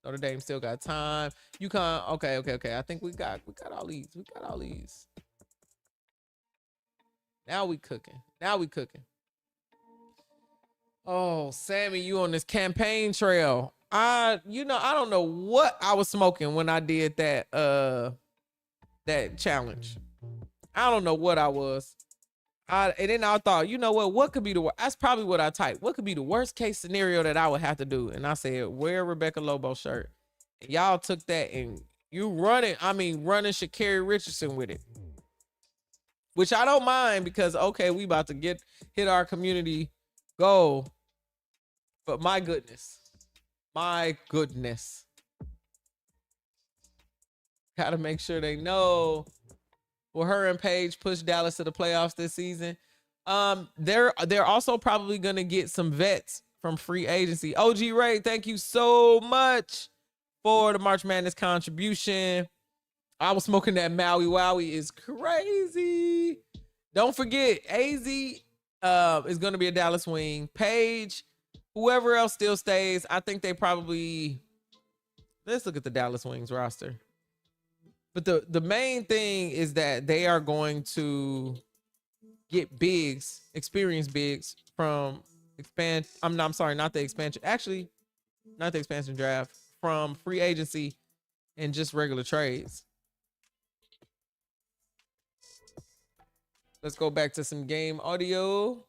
Notre Dame still got time. UConn, okay. I think we got all these. We got all these. Now we cooking. Oh, Sammy, you on this campaign trail. I don't know what I was smoking when I did that challenge. I don't know what I was. And then I thought, you know what could be the worst? That's probably what I typed. What could be the worst case scenario that I would have to do? And I said, wear Rebecca Lobo shirt. And y'all took that and you running Sha'Carri Richardson with it. Which I don't mind because, okay, we about to hit our community goal. But my goodness. Gotta make sure they know. Will her and Paige push Dallas to the playoffs this season? They're also probably gonna get some vets from free agency. OG Ray, thank you so much for the March Madness contribution. I was smoking that Maui Wowie is crazy. Don't forget, AZ is gonna be a Dallas Wing. Paige, whoever else still stays, I think they probably. Let's look at the Dallas Wings roster. But the main thing is that they are going to get bigs, experienced bigs from not the expansion. Actually, not the expansion draft, from free agency and just regular trades. Let's go back to some game audio.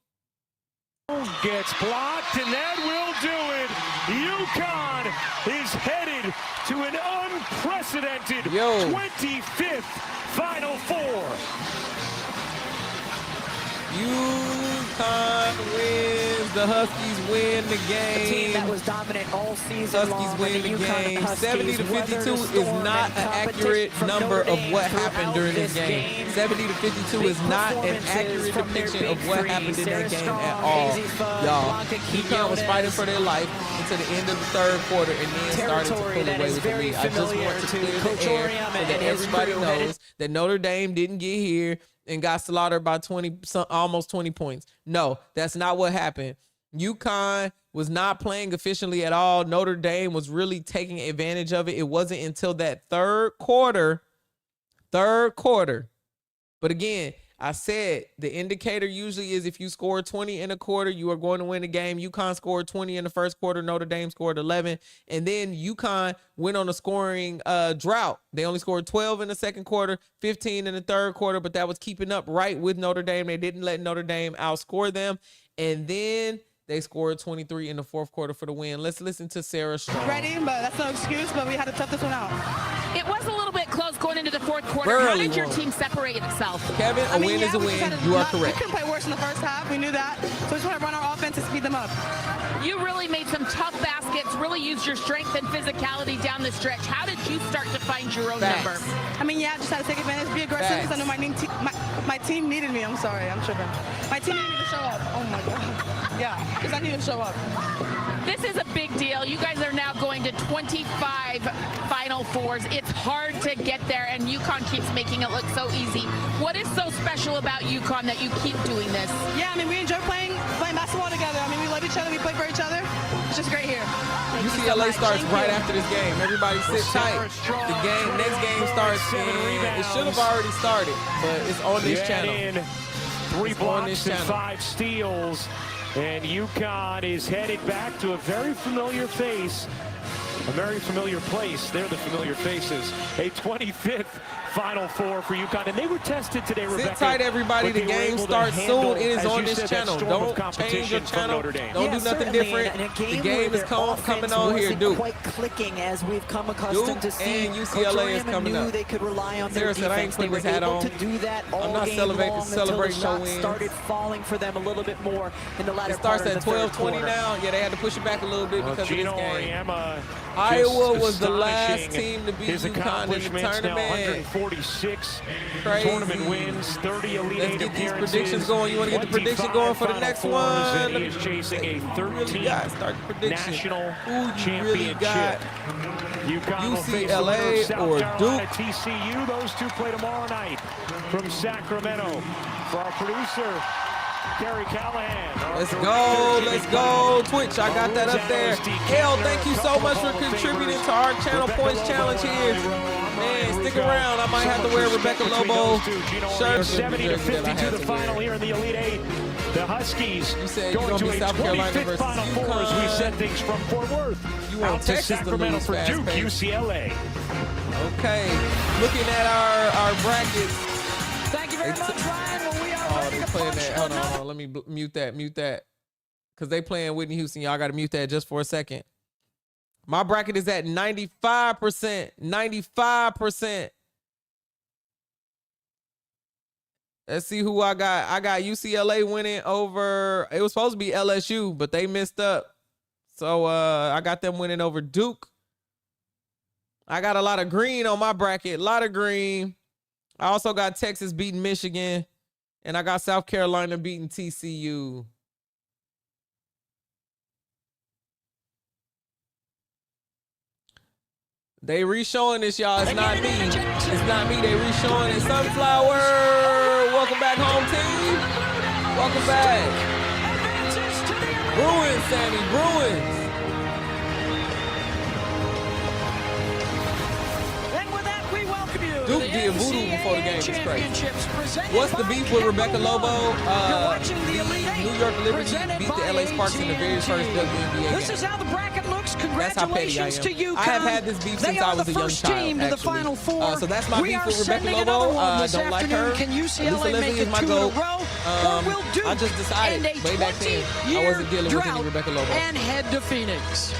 Gets blocked, and that will do it. UConn is headed to an unprecedented 25th Final Four. UConn wins. The Huskies win the game. The team that was dominant all season long. Huskies win the game. 70-52 is not an accurate number of what happened during this game. 70-52 is not an accurate depiction of what happened in that game at all. Y'all, UConn was fighting for their life until the end of the third quarter and then started to pull away with the lead. I just want to clear the air so that everybody knows that Notre Dame didn't get here and got slaughtered by almost 20 points. No, that's not what happened. UConn was not playing efficiently at all. Notre Dame was really taking advantage of it. It wasn't until that third quarter. But again, I said the indicator usually is if you score 20 in a quarter, you are going to win the game. UConn scored 20 in the first quarter. Notre Dame scored 11. And then UConn went on a scoring drought. They only scored 12 in the second quarter, 15 in the third quarter, but that was keeping up right with Notre Dame. They didn't let Notre Dame outscore them. And then they scored 23 in the fourth quarter for the win. Let's listen to Sarah Strong. Ready, but that's no excuse, but we had to tough this one out. It was a little bit close going into the fourth quarter. How did your team separate itself? Kevin, a win is a win. You are correct. We couldn't play worse in the first half. We knew that. So we just want to run our offense and speed them up. You really made some tough baskets, really used your strength and physicality down the stretch. How did you start to find your own number? I mean, yeah, just had to take advantage, be aggressive, because I know my team needed me. I'm sorry, I'm tripping. My team needed me to show up. Oh, my God. Yeah, because I needed to show up. This is a big deal. You guys are now going to 25 Final Fours. It's hard to get there, and UConn keeps making it look so easy. What is so special about UConn that you keep doing this? Yeah, I mean, we enjoy playing basketball together. I mean, we love each other. We play for each other. It's just great here. UCLA starts right after this game. Everybody sit tight. The next game starts. It should have already started, but it's on this channel. 3 blocks and 5 steals. And UConn is headed back to a very familiar face, a very familiar place. They're the familiar faces. A 25th Final Four for UConn, and they were tested today, Rebecca. Sit tight, everybody. The game starts soon. It is on this channel. Don't change your channel. Don't do nothing different. The game is coming on here, Duke. Quite clicking as we've come accustomed to see. And UCLA is coming up. They could rely on Sarah said, I ain't putting this hat on. To do that all I'm not celebrating no wins. Started falling for them a little bit more in the latter It starts part at of the 12:20 now. Yeah, they had to push it back a little bit because of this game. Iowa was the last team to beat UConn in the tournament. 146 Crazy. tournament wins, 30 Elite Let's Eight get these appearances. predictions going. You want to get the prediction going for the next one? And he is chasing a 13th national championship. UCLA or Duke? TCU. Those two play tomorrow night from Sacramento. For our producer, Gary Callahan. Let's go. Let's go. Twitch, I got that up there. Hell, thank you so much for contributing to our channel points challenge here. Man, stick around. I might have to wear Rebecca Lobo shirt. 70-52 the final here in the Elite Eight. The Huskies going to a South Carolina 25th Final Four as we send things from Fort Worth you want out to Texas Sacramento to for lose Duke, UCLA. Okay, looking at our brackets. Thank you very much, Ryan. Well, we are ready to playing punch that. Hold on. Let me mute that. Because they playing Whitney Houston. Y'all got to mute that just for a second. My bracket is at 95%. 95%. Let's see who I got. I got UCLA winning over. It was supposed to be LSU, but they messed up. So I got them winning over Duke. I got a lot of green on my bracket. A lot of green. I also got Texas beating Michigan. And I got South Carolina beating TCU. They re-showing this, y'all. It's not me. It's not me. They re-showing it. Sunflower. Welcome back home, team. Welcome back. Bruins, Sammy. Bruins. Duke did voodoo before the game. It's crazy. What's the beef with Rebecca Lobo? New York Liberty beat the LA Sparks in the very first WNBA game. This is how the bracket looks. That's how petty I am. To UConn. I have had this beef since I was a young child, to the Final Four. So that's my beef with Rebecca Lobo. Don't like her. Can UCLA Lisa Leslie make is my it GOAT. I just decided way back then I wasn't dealing with any Rebecca Lobo. And head to Phoenix.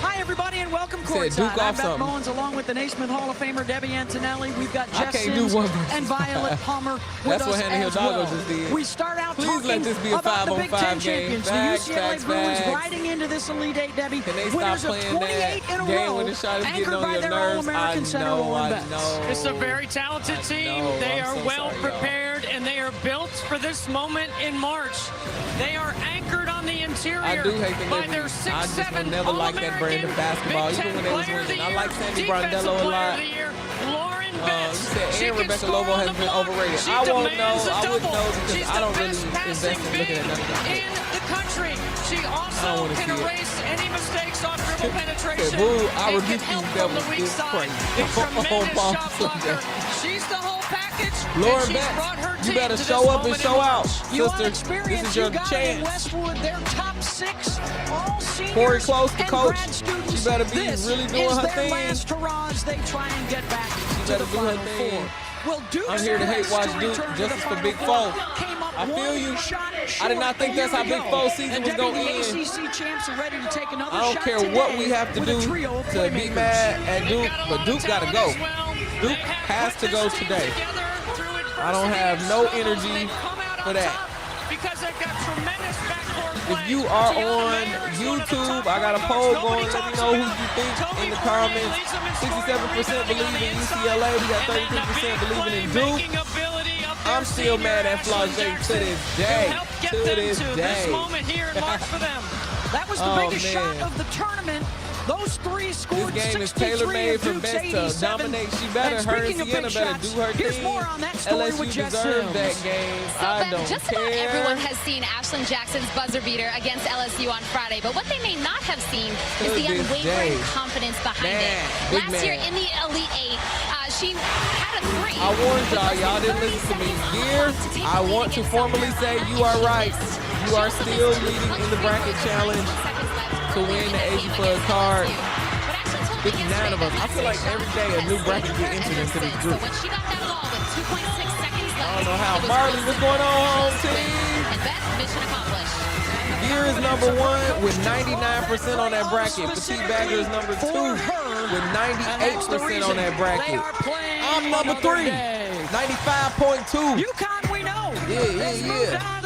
Hi, everybody, and welcome courtside. I'm Beth Mullins, along with the Naismith Hall of Famer Debbie Antonelli. We've got Jess Sims and Violet Palmer with us as well. We start out talking about the Big Ten champions, the UCLA Bruins, riding into this Elite Eight, Debbie. Winners of 28 in a row, anchored by their All-American center, Roland Betts. It's a very talented team. They are well prepared, and they are built for this moment in March. They are anchored on the interior by their 6'7" never liked that brand of basketball, even when they was winning. I like Sandy Brondello a lot. You said and Rebecca Lobo has been overrated. I won't know. I wouldn't know because I don't really invest in looking at none of that. In the country, she also can erase any mistakes on dribble penetration. I rebuke you, devil. It's crazy. A tremendous shot blocker. She's the whole package. Lauren Betts, you better show up and show out, sister. This is your chance. Westwood, their top 6, all seniors. Corey Close, the coach. She better be really doing her thing. Last hurrahs, they try and get back to the Final Four. Well, I'm here to hate watch Duke. Justice for Big Foe. I feel you. I did not think that's how Big Foe season was going to end. I don't care what we have to do to be mad at Duke, but Duke got to go. Duke has to go today. I don't have no energy for that. If you are on YouTube, I got a poll going. Let me know who you think in the comments. 67% believe in UCLA. We got 33% believing in Duke. I'm still mad at Flau'jae to this day. To this day. That was the biggest shot of the tournament. Those 3 scored. This game is tailor-made for Betts to dominate. She better. Her and Sienna better do her thing. LSU deserved that game. I don't just care. about everyone has seen Ashlyn Jackson's buzzer beater against LSU on Friday, but what they may not have seen is the unwavering confidence behind it. Last year in the Elite Eight, she had a 3. I warned y'all. Y'all didn't listen to me. Here, I want to formally say you are right. You are still leading in the bracket challenge to win the AG Plug card. 59 of us. I feel like every day a new bracket get entered into this group. I don't know how. Marley, what's going on, home team? Gear is number 1 with 99% on that bracket. Petite Bagger is number 2 with 98% on that bracket. I'm number 3, 95.2. UConn, we know. Yeah.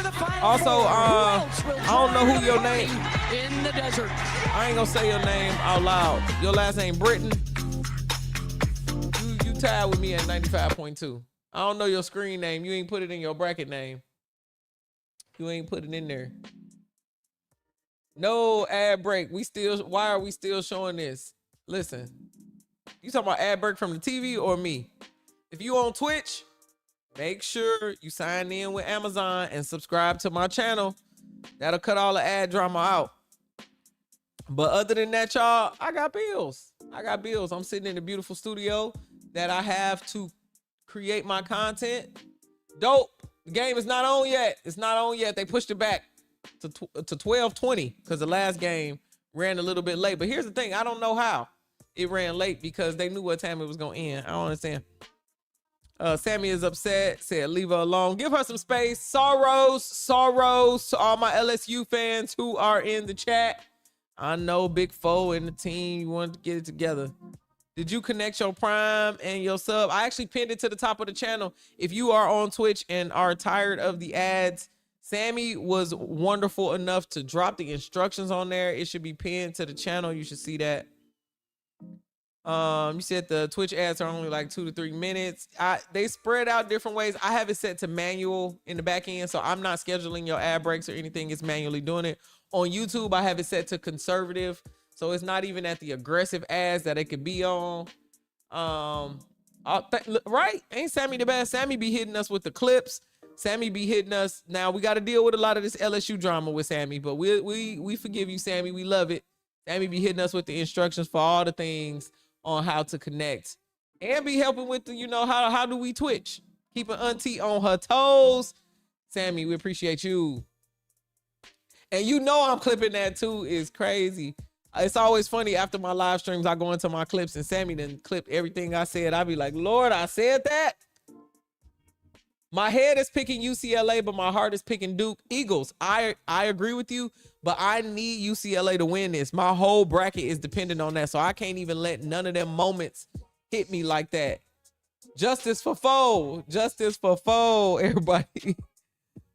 Also, I don't know who your name. In the desert. I ain't gonna say your name out loud. Your last name Britton. You tied with me at 95.2. I don't know your screen name. You ain't put it in your bracket name. You ain't put it in there. No ad break. Why are we still showing this? Listen, you talking about ad break from the TV or me? If you on Twitch, make sure you sign in with Amazon and subscribe to my channel. That'll cut all the ad drama out. But other than that, y'all, I got bills. I'm sitting in a beautiful studio that I have to create my content. Dope. The game is not on yet. It's not on yet. They pushed it back to 12:20 because the last game ran a little bit late. But here's the thing. I don't know how it ran late because they knew what time it was going to end. I don't understand. Sammy is upset. Said, leave her alone. Give her some space. Sorrows to all my LSU fans who are in the chat. I know Big Foe and the team, you wanted to get it together. Did you connect your Prime and your sub? I actually pinned it to the top of the channel. If you are on Twitch and are tired of the ads, Sammy was wonderful enough to drop the instructions on there. It should be pinned to the channel. You should see that. You said the Twitch ads are only like 2 to 3 minutes. They spread out different ways. I have it set to manual in the back end, so I'm not scheduling your ad breaks or anything. It's manually doing it. On YouTube, I have it set to conservative, so it's not even at the aggressive ads that it could be on. Right? Ain't Sammy the best? Sammy be hitting us with the clips. Sammy be hitting us. Now we got to deal with a lot of this LSU drama with Sammy, but we forgive you, Sammy. We love it. Sammy be hitting us with the instructions for all the things on how to connect and be helping with the, you know, how do we Twitch? Keeping auntie on her toes. Sammy, we appreciate you. And you know I'm clipping that too. Is crazy. It's always funny after my live streams, I go into my clips and Sammy then clip everything I said. I be like, Lord, I said that. My head is picking UCLA, but my heart is picking Duke. Eagles, I agree with you, but I need UCLA to win this. My whole bracket is dependent on that, so I can't even let none of them moments hit me like that. Justice for Foe. Justice for Foe, everybody.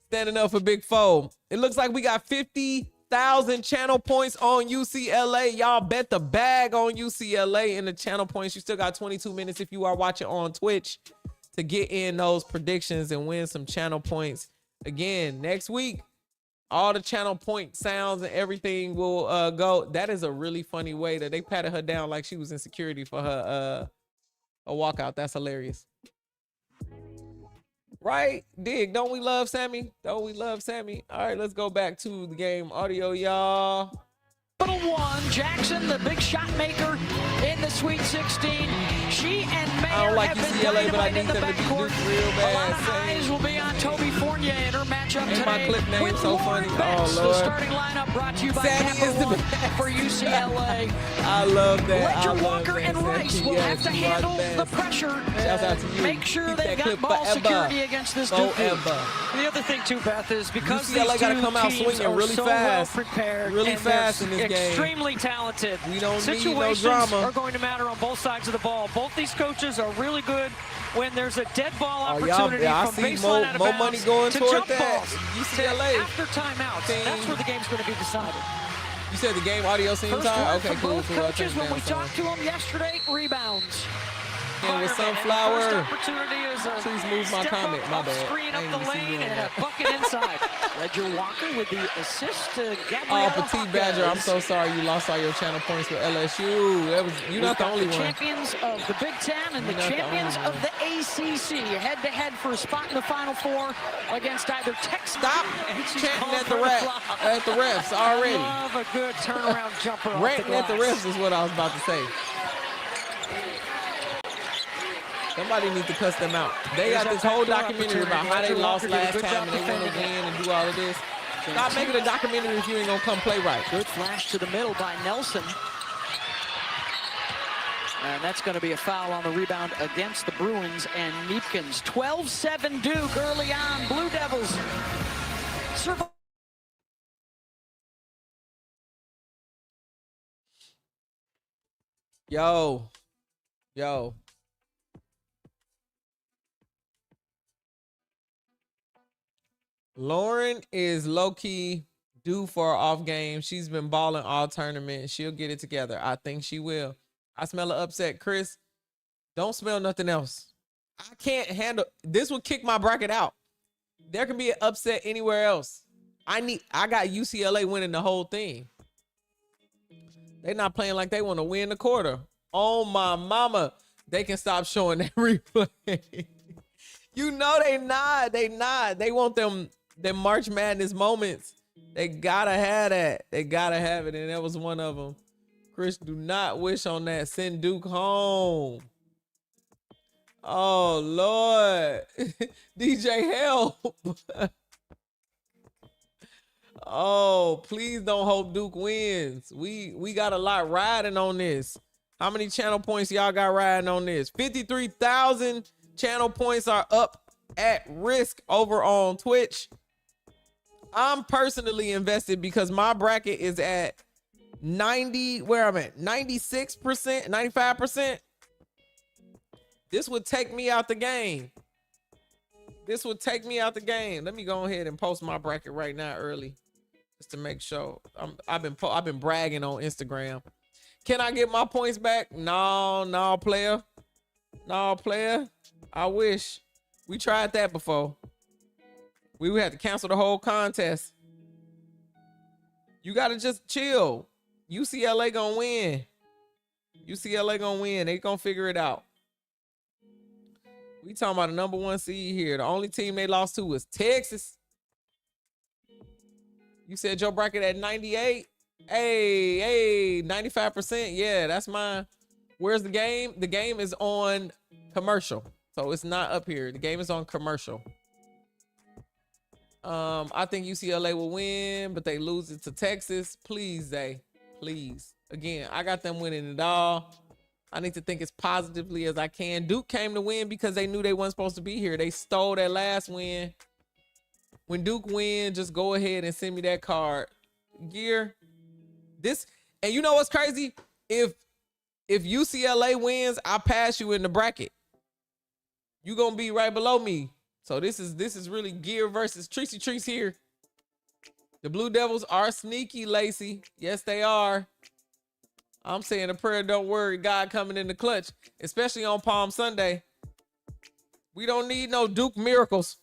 Standing up for Big Foe. It looks like we got 50,000 channel points on UCLA. Y'all bet the bag on UCLA in the channel points. You still got 22 minutes if you are watching on Twitch to get in those predictions and win some channel points. Again, next week, all the channel point sounds and everything will go. That is a really funny way that they patted her down like she was in security for her a walkout. That's hilarious. Right? Dig, don't we love Sammy? Don't we love Sammy? All right, let's go back to the game audio, y'all. Capital One, Jackson, the big shot maker in the Sweet 16. She and Mayer I don't like UCLA, but I need the them to beat Duke real A lot bad. of eyes will be on Toby Fournier in her matchup And today. my clip name with so Lauren funny. Betts, Oh, Lord. The starting lineup brought to you by Sammy Capital is the One best. for UCLA. I love that. I Ledger love Walker that, and Sammy. Rice will Yes, have to you are handle the the best. pressure. Shouts out to you. Make sure Keep they've that clip got ball forever. security against this Duke team. Forever. The other thing too, Beth, is because UCLA these gotta two come out teams swinging are really so fast. well prepared, Really and fast they're in this game. extremely talented. We don't need Situations no drama. are going to matter on both sides of the ball. Both these coaches are really good when there's a dead ball Oh, opportunity I from see baseline out of more bounds money going to toward jump that. balls UCLA. to after timeouts. That's where the game's going to be decided. You said the game audio seems First high? word Okay, from cool. both coaches when we talked to them yesterday, rebounds. And with First Sunflower. opportunity is a Please move my step comment. up, My off bad. screen I up ain't the even see you lane on and that. a bucket inside. Ledger Walker with the assist to Oh, Gabrielle. Petite Badger, I'm so sorry you lost all your channel points with LSU. You're not the only one. Champions of the Big Ten and the champions of the ACC head-to-head for a spot in the Final Four against either Texas. Stop chanting at the refs already. I love a good turnaround jumper. Ranting at the refs is what I was about to say. Somebody needs to cuss them out. They got this whole documentary about how they lost last time and they want to win and do all of this. Stop making a documentary if you ain't gonna come play right. Good flash to the middle by Nelson. And that's going to be a foul on the rebound against the Bruins and Neepkins. 12-7 Duke early on. Blue Devils survive. Yo. Lauren is low-key due for an off game. She's been balling all tournament. She'll get it together. I think she will. I smell an upset. Chris, don't smell nothing else. I can't handle this. Will kick my bracket out. There can be an upset anywhere else. I got UCLA winning the whole thing. They're not playing like they want to win the quarter. Oh my mama. They can stop showing that replay. You know they not. They not. They want them March Madness moments. They gotta have that. They gotta have it, and that was one of them. Chris, do not wish on that. Send Duke home. Oh Lord, DJ help. Oh, please don't hope Duke wins. We got a lot riding on this. How many channel points y'all got riding on this? 53,000 channel points are up at risk over on Twitch. I'm personally invested because my bracket is at 90, where I'm at, 96%, 95%. This would take me out the game. This would take me out the game. Let me go ahead and post my bracket right now early, just to make sure. I've been bragging on Instagram. Can I get my points back? No, player. No, player. I wish. We tried that before. We would have to cancel the whole contest. You gotta just chill. UCLA gonna win. UCLA gonna win. They gonna figure it out. We talking about the number 1 seed here. The only team they lost to was Texas. You said your bracket at 98? Hey, 95%. Yeah, that's mine. Where's the game? The game is on commercial. So it's not up here. The game is on commercial. I think UCLA will win, but they lose it to Texas. Please, Zay. Please. Again, I got them winning it all. I need to think as positively as I can. Duke came to win because they knew they weren't supposed to be here. They stole that last win. When Duke win, just go ahead and send me that card. Gear. This, and you know what's crazy? If UCLA wins, I'll pass you in the bracket. You gonna be right below me. So this is really Gear versus Treese here. The Blue Devils are sneaky, Lacey. Yes, they are. I'm saying a prayer, don't worry, God coming in the clutch, especially on Palm Sunday. We don't need no Duke miracles.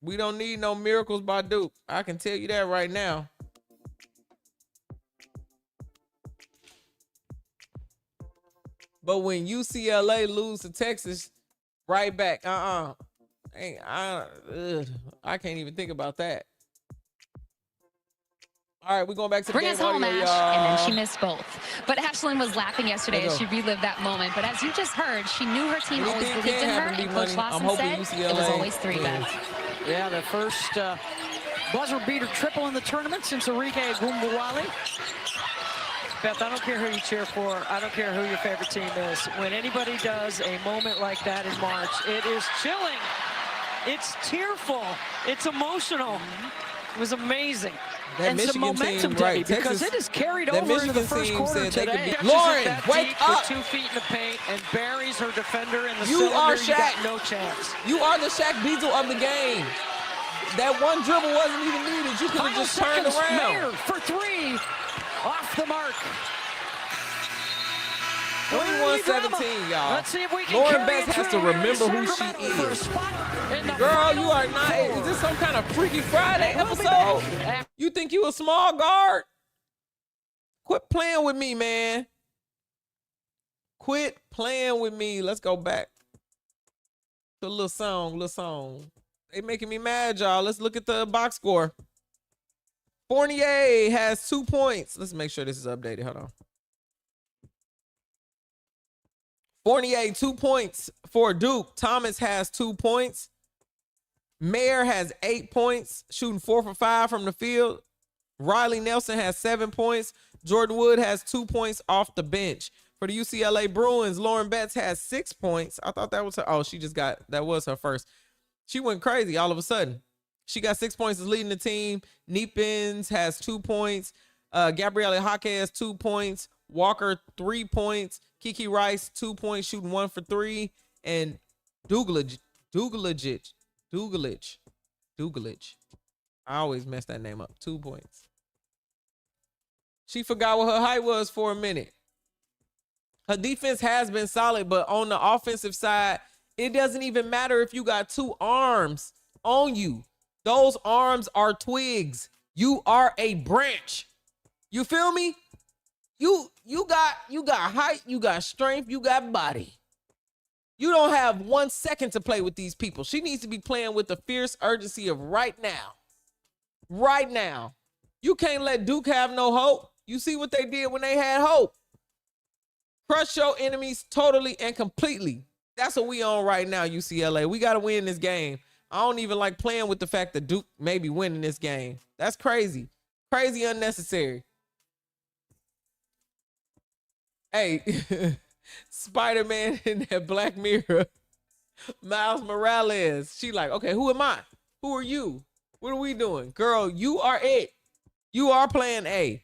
We don't need no miracles by Duke. I can tell you that right now. But when UCLA lose to Texas, right back, I can't even think about that. All right, we're going back to the Bring us home, Ash. And then she missed both. But Ashlyn was laughing yesterday as she relived that moment. But as you just heard, she knew her team always believed in her. And Coach Lawson said it was always 3 bets. Yeah, the first buzzer beater triple in the tournament since Enrique Gumbawali. Beth, I don't care who you cheer for. I don't care who your favorite team is. When anybody does a moment like that in March, it is chilling. It's tearful. It's emotional. It was amazing. That and Michigan some momentum, team, right? Debbie, because Texas, it is carried that over Michigan into the first team quarter said they today. could be. Lauren, wake up! 2 feet in the paint and buries her defender in the You cylinder. are You Shaq. got no chance. You are the Shaq Diesel of the game. That one dribble wasn't even needed. You could have just turned around. Mayer for 3, off the mark. 21-17, y'all. Let's see if we can Lauren carry Best it has to through remember here in who she Sacramento for a is. spot in the Girl, Final you are not. Four. Is this some kind of Freaky Friday episode? You think you a small guard? Quit playing with me, man. Quit playing with me. Let's go back to a little song. They making me mad, y'all. Let's look at the box score. Fournier has 2 points. Let's make sure this is updated. Hold on. Fournier, 2 points for Duke. Thomas has 2 points. Mayer has 8 points, shooting 4 for 5 from the field. Riley Nelson has 7 points. Jordan Wood has 2 points off the bench. For the UCLA Bruins, Lauren Betts has 6 points. I thought that was her. Oh, that was her first. She went crazy all of a sudden. She got 6 points, is leading the team. Neepins has 2 points. Gabrielle Hake has 2 points. Walker, 3 points. Kiki Rice, 2 points, shooting 1 for 3. And Dugalage. I always mess that name up. 2 points. She forgot what her height was for a minute. Her defense has been solid, but on the offensive side, it doesn't even matter if you got 2 arms on you. Those arms are twigs. You are a branch. You feel me? You got height, you got strength, you got body. You don't have 1 second to play with these people. She needs to be playing with the fierce urgency of right now. Right now. You can't let Duke have no hope. You see what they did when they had hope. Crush your enemies totally and completely. That's what we on right now, UCLA. We got to win this game. I don't even like playing with the fact that Duke may be winning this game. That's crazy. Crazy unnecessary. Hey, Spider-Man in that Black Mirror, Miles Morales. She like, okay, who am I? Who are you? What are we doing? Girl, you are it. You are playing A.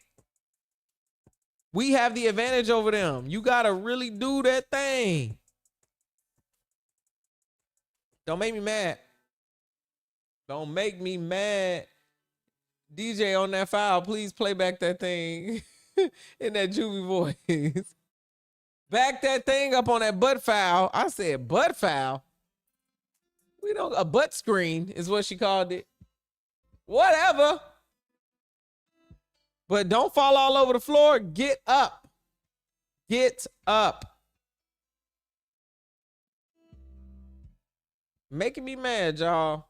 We have the advantage over them. You got to really do that thing. Don't make me mad. Don't make me mad. DJ on that file, please play back that thing in that juvie voice. Back that thing up on that butt file. I said butt file. We don't, a butt screen is what she called it. Whatever. But don't fall all over the floor. Get up. Get up. Making me mad, y'all.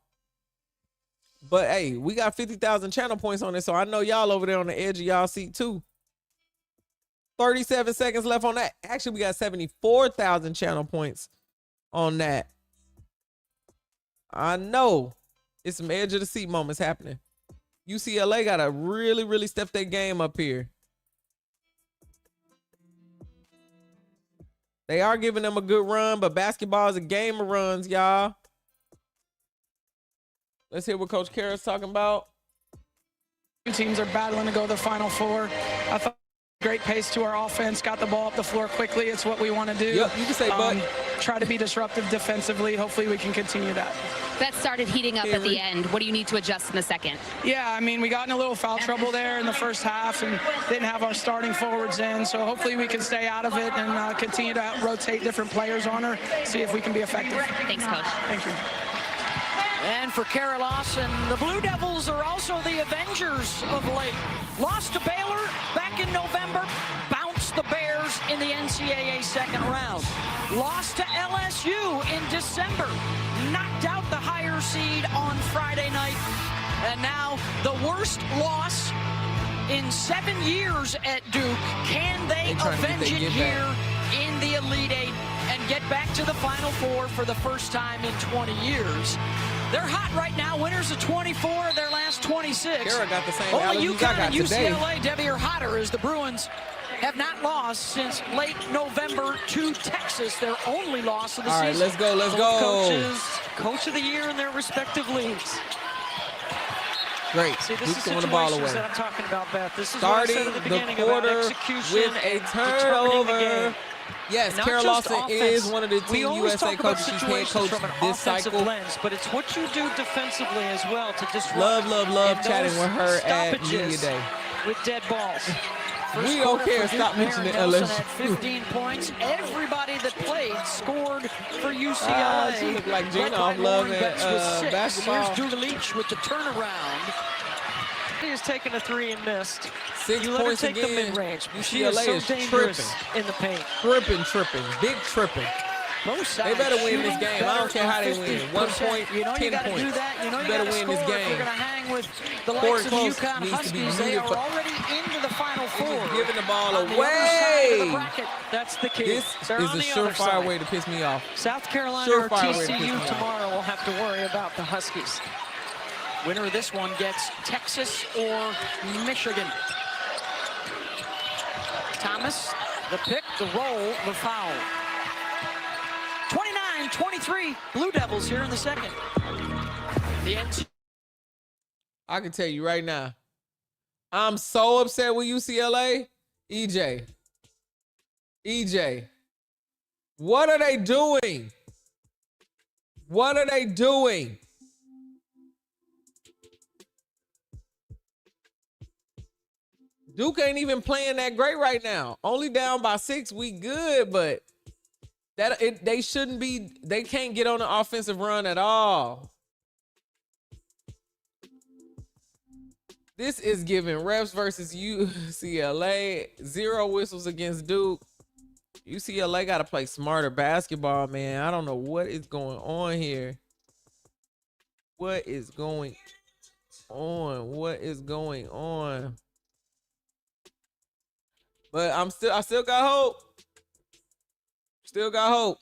But hey, we got 50,000 channel points on it, so I know y'all over there on the edge of y'all seat too. 37 seconds left on that. Actually, we got 74,000 channel points on that. I know it's some edge of the seat moments happening. UCLA got to really, really step their game up here. They are giving them a good run, but basketball is a game of runs, y'all. Let's hear what Coach Kara's talking about. Teams are battling to go to the Final Four. I thought great pace to our offense, got the ball up the floor quickly. It's what we want to do. Yep, you can say but. Try to be disruptive defensively. Hopefully we can continue that. That started heating up at the end. What do you need to adjust in the second? Yeah, I mean, we got in a little foul trouble there in the first half and didn't have our starting forwards in. So hopefully we can stay out of it and continue to rotate different players on her, see if we can be effective. Thanks, Coach. Thank you. And for Kara Lawson, the Blue Devils are also the Avengers of late. Lost to Baylor back in November, bounced the Bears in the NCAA second round. Lost to LSU in December, knocked out the higher seed on Friday night. And now the worst loss in 7 years at Duke. Can they avenge it here in the Elite Eight and get back to the Final Four for the first time in 20 years? They're hot right now. Winners of 24 of their last 26. Kara got the same Only allergies I UConn got and today. UCLA, Debbie, are hotter as the Bruins have not lost since late November to Texas. Their only loss of the season. All right, let's go, let's go. Coaches, Coach of the Year in their respective leagues. Great. See, this is throwing the ball away. that I'm talking about, Beth. This is starting what I said at the beginning quarter about execution with a and determining the turnover. game. Yes, Not Kara just Lawson offense. is one of the We Team always USA talk about coaches. She's head situations coach from an this offensive cycle. lens, but it's what you do defensively as well to disrupt. Love and chatting those with her at stoppages Media Day. with dead balls. We don't care. Stop mentioning Nelson LSU. had 15 points. Everybody that played scored for UCLA. She looked like Gina led by off Love Lauren at Betts with 6. basketball. Here's Dugalich with the turnaround. He has taken a 3 and missed. 6 You let her points take the again. mid-range. She is UCLA so is dangerous tripping. in the paint. Tripping. Big tripping. Both They sides better win this shooting game. I don't care how they win. 1 50%. point, You know 10 you got to points. do that. You know you better got to win score this if game. you're going to hang with the Corey likes of Close UConn needs to be Huskies. They muted are for- already into the Final Four. Giving the ball On the other side of the away. bracket. That's the key. This They're is on a the other surefire side. way to piss me off. South Carolina or Surefire way to piss me TCU off. tomorrow will have to worry about the Huskies. Winner of this one gets Texas or Michigan. Thomas, the pick, the roll, the foul. 29-23, Blue Devils here in the second. The end. I can tell you right now, I'm so upset with UCLA. EJ, what are they doing? What are they doing? Duke ain't even playing that great right now. Only down by 6, we good, but they shouldn't be. They can't get on the offensive run at all. This is giving refs versus UCLA. 0 whistles against Duke. UCLA got to play smarter basketball, man. I don't know what is going on here. What is going on? What is going on? But I still got hope. Still got hope.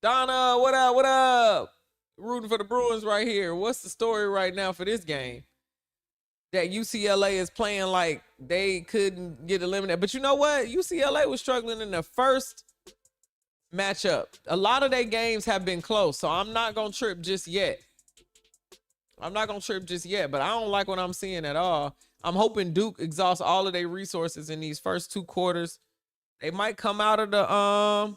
Donna, what up? What up? Rooting for the Bruins right here. What's the story right now for this game? That UCLA is playing like they couldn't get eliminated. But you know what? UCLA was struggling in the first matchup. A lot of their games have been close, so I'm not going to trip just yet. I'm not going to trip just yet, but I don't like what I'm seeing at all. I'm hoping Duke exhausts all of their resources in these first 2 quarters. They might come out of the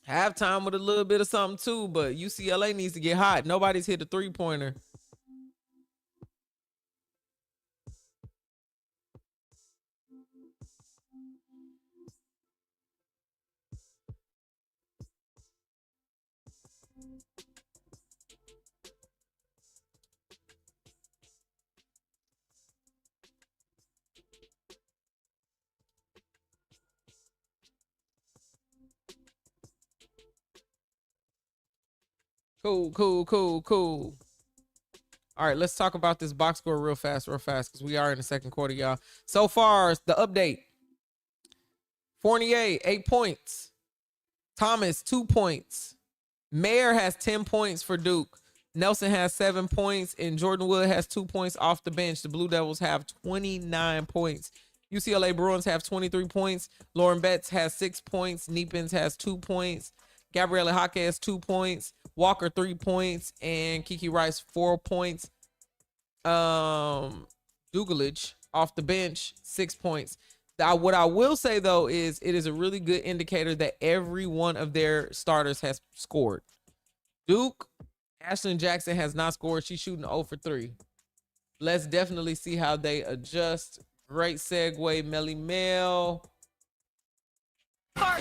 halftime with a little bit of something too, but UCLA needs to get hot. Nobody's hit a 3-pointer. Cool. All right, let's talk about this box score real fast, because we are in the second quarter, y'all. So far, the update. Fournier, 8 points. Thomas, 2 points. Mayer has 10 points for Duke. Nelson has 7 points, and Jordan Wood has 2 points off the bench. The Blue Devils have 29 points. UCLA Bruins have 23 points. Lauren Betts has 6 points. Neepins has 2 points. Gabriella Hake has 2 points. Walker 3 points, and Kiki Rice 4 points. Dugalage off the bench 6 points. What I will say though is it is a really good indicator that every one of their starters has scored. Duke, Ashlyn Jackson has not scored. She's shooting 0 for 3. Let's definitely see how they adjust. Great segue, Melly Mel.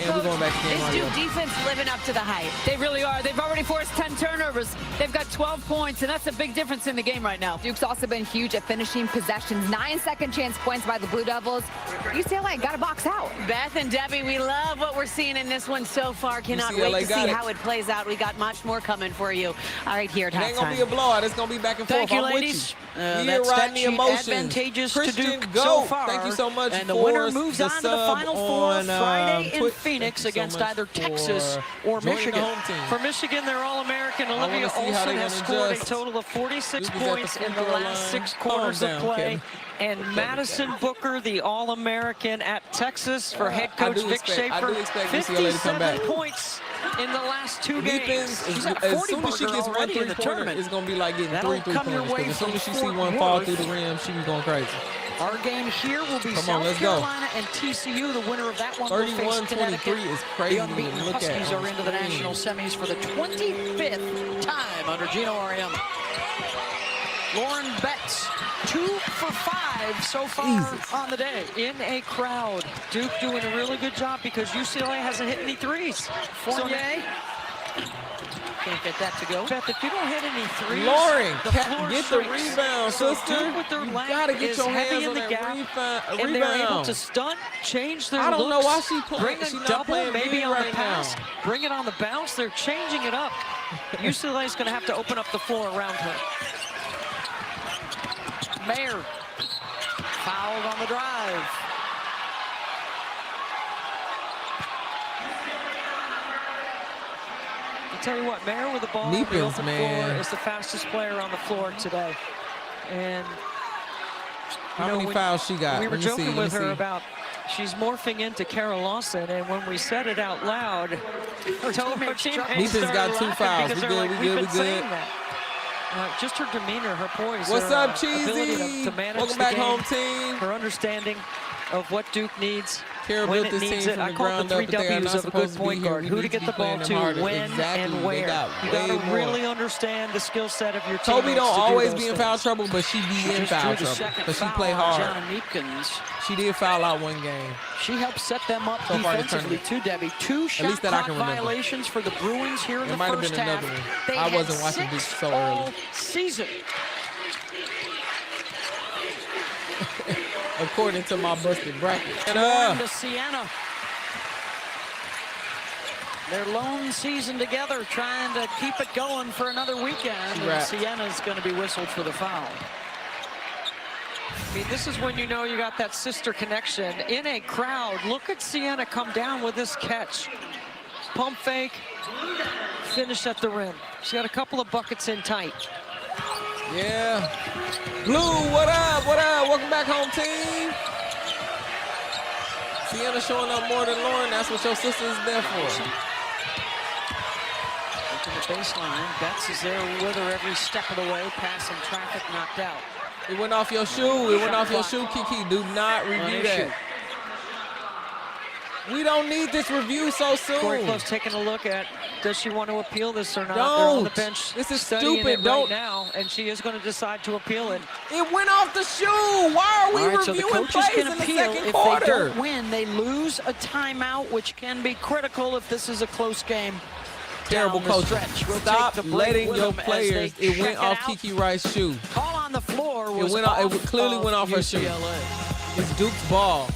And we're going back to game audio. Is Duke defense living up to the hype? They really are. They've already forced 10 turnovers. They've got 12 points, and that's a big difference in the game right now. Duke's also been huge at finishing possessions. 9 second chance points by the Blue Devils. UCLA got to box out. Beth and Debbie, we love what we're seeing in this one so far. Cannot wait to see how it plays out. We got much more coming for you. All right, here at halftime. It ain't going to be a blowout. It's going to be back and forth. Thank you, I'm ladies. That's advantageous Christian to Duke Goat. so far. Thank you so much. And the winner moves on to the Final Four Friday in Phoenix against either Texas or Michigan. For Michigan, they're All-American. Olivia Olson has scored a total of 46 points in the last 6 quarters of play. And Madison Booker, the All-American at Texas for head coach Vic Schaefer, 57 points in the last 2 games. She's at 40 as soon as she gets 1 3-pointer, it's going to be like getting 3 3-pointers. As soon as she see one fall through the rim, she be going crazy. Our game here will be South Carolina and TCU. The winner of that one will face Connecticut. Is crazy. The unbeaten Huskies are into the national semis for the 25th time under Gino Auriemma. Lauren Betts, 2 for 5 so far on the day in a crowd. Duke doing a really good job because UCLA hasn't hit any threes. Fournier. Can't get that to go. Beth, if you don't hit any threes, Lauren, get the shrinks. rebound, so sister. Duke with their you length gotta get your hands in on the that gap, rebound. and they're able to stunt, change their I don't know why looks, she bring she's a not double, playing maybe big on right the pass, now. bring it on the bounce. They're changing it up. UCLA's going to have to open up the floor around her. Mayer fouled on the drive. I'll tell you what, Mayer with the ball on the open floor is the fastest player on the floor today. And how many fouls she got? We were joking with her about she's morphing into Kara Lawson, and when we said it out loud, her teammates got 2 fouls. We good. Just her demeanor, her poise. What's up, Cheesy? To manage Welcome back game, home, team. Her understanding of what Duke needs. Kara when built it this needs team it. from I the call it ground the 3 up, but they are W's not of a good supposed to be point here. guard. We Who need to get be the ball playing to, them harder. when, Exactly. and where. You got to really understand the skill set of your team. Toby don't always be in foul trouble, but she be in foul trouble. But she play hard. John Neepkins. She did foul out 1 game. She helped set them up defensively too, Debbie. 2 shot clock violations for the Bruins here in the first half. I wasn't watching Duke so early. Season. According to my busted bracket. To Sienna. Their lone season together, trying to keep it going for another weekend. And Sienna's going to be whistled for the foul. I mean, this is when you know you got that sister connection. In a crowd, look at Sienna come down with this catch. Pump fake, finish at the rim. She's got a couple of buckets in tight. Yeah. Blue, what up? What up? Welcome back home, team. Sienna showing up more than Lauren. That's what your sister is there for. Look at the baseline. Betts is there with her every step of the way. Passing traffic knocked out. It went off your shoe. It went off your shoe, Kiki. Do not review that. We don't need this review so soon. Corey Close taking a look at, does she want to appeal this or not? Don't. They're on the bench. This is studying stupid. it Don't. right now, and she is going to decide to appeal it. It went off the shoe. Why are we reviewing so the coaches plays can in the appeal. second If quarter? they don't win, they lose a timeout, which can be critical if this is a close game. Terrible coach. We'll Stop letting your players. It went off Kiki Wright's shoe. Call on the floor was It clearly went off her shoe. It's Duke's ball.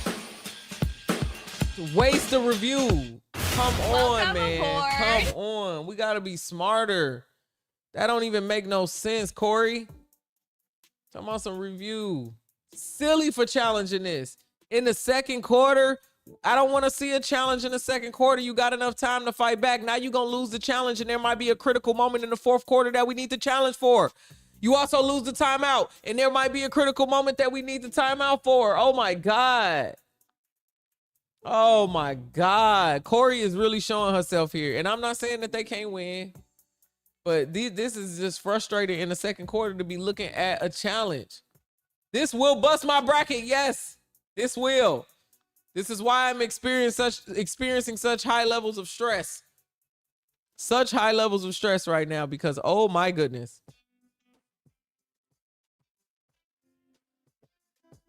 Waste the review. Come on, man. Come on. We got to be smarter. That don't even make no sense, Corey. Talking about some review. Silly for challenging this. In the second quarter, I don't want to see a challenge in the second quarter. You got enough time to fight back. Now you're going to lose the challenge, and there might be a critical moment in the fourth quarter that we need to challenge for. You also lose the timeout, and there might be a critical moment that we need the timeout for. Oh, my God. Oh, my God. Corey is really showing herself here, and I'm not saying that they can't win, but this is just frustrating in the second quarter to be looking at a challenge. This will bust my bracket. Yes, this will. This is why I'm experiencing such high levels of stress. Such high levels of stress right now because, oh my goodness.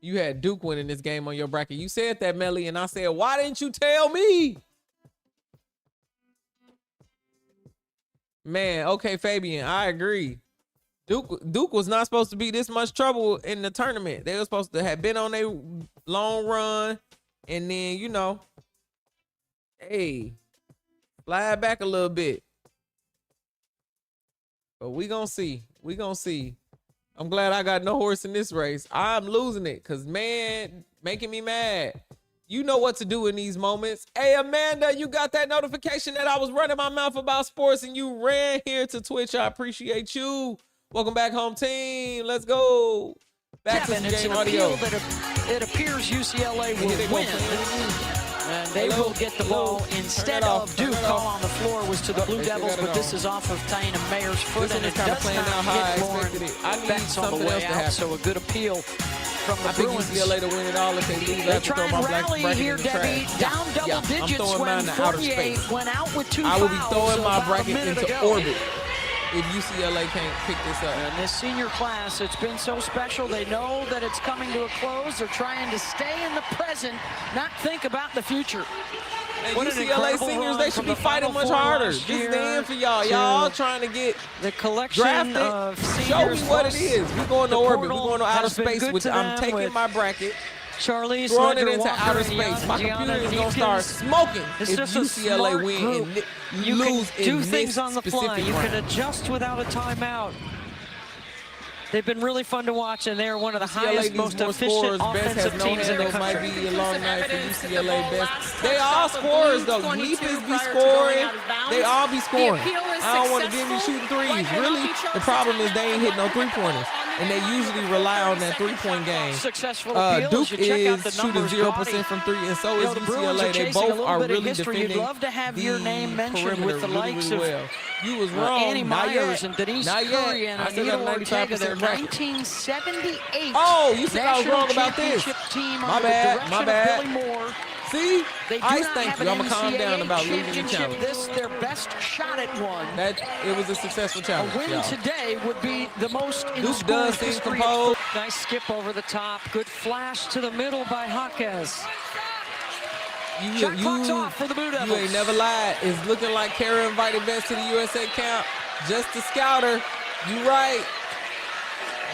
You had Duke winning this game on your bracket. You said that, Melly, and I said, why didn't you tell me? Man, okay, Fabian, I agree. Duke was not supposed to be this much trouble in the tournament. They were supposed to have been on a long run. And then, you know, hey, slide back a little bit. But we gonna see. We gonna see. I'm glad I got no horse in this race. I'm losing it because, man, making me mad. You know what to do in these moments. Hey, Amanda, you got that notification that I was running my mouth about sports and you ran here to Twitch. I appreciate you. Welcome back home, team. Let's go. Back to the game audio. It appears UCLA will win, and they will get the ball instead of Duke. Call on the floor was to the Blue Devils, but this is off of Taina Mayer's foot, and it does not hit Lauren Betts on the way out, so a good appeal from the Bruins. I think UCLA to win it all if they lose. They try and rally here, Debbie. Down double digits when Fournier went out with 2 fouls. I will be throwing my bracket into orbit if UCLA can't pick this up. And this senior class, it's been so special. They know that it's coming to a close. They're trying to stay in the present, not think about the future. And UCLA seniors, they should be fighting much harder. This is the end for y'all. Y'all trying to get the collection drafted. Of Show me what it is. We're going to orbit. We're going to outer space. I'm taking my bracket. Charlize, throwing it into outer space. My computer is going to start smoking if UCLA win and you lose can do in things on the fly. You round. can adjust without a timeout. They've been really fun to watch, and they're one of the highest, most efficient offensive teams in the country. Might be a long night for UCLA best. They all scorers, though. Leapers be scoring. They all be scoring. I don't want to give me shooting threes. Really, the problem is they ain't hit no three-pointers. And they usually rely on that three-point game. Successful Duke is shooting 0% from three, and so is UCLA. They both are really defending. You'd love to have your name mentioned with the likes of you was wrong. Annie Myers and Denise Curry and Anita Ortega. Their 1978 oh, you said I was wrong about this. My bad. My bad. Billy Moore. See? They do Ice, not thank have you. an I'm going to calm down NCAA about losing the championship. challenge. This their best shot at one. It was a successful challenge. A win today would be the most in Duke school does seem history. composed. Nice skip over the top. Good flash to the middle by Jaquez. Shot clock's off for the Blue Devils. You ain't never lied. It's looking like Kara invited Betts to the USA camp just to scout her. You right.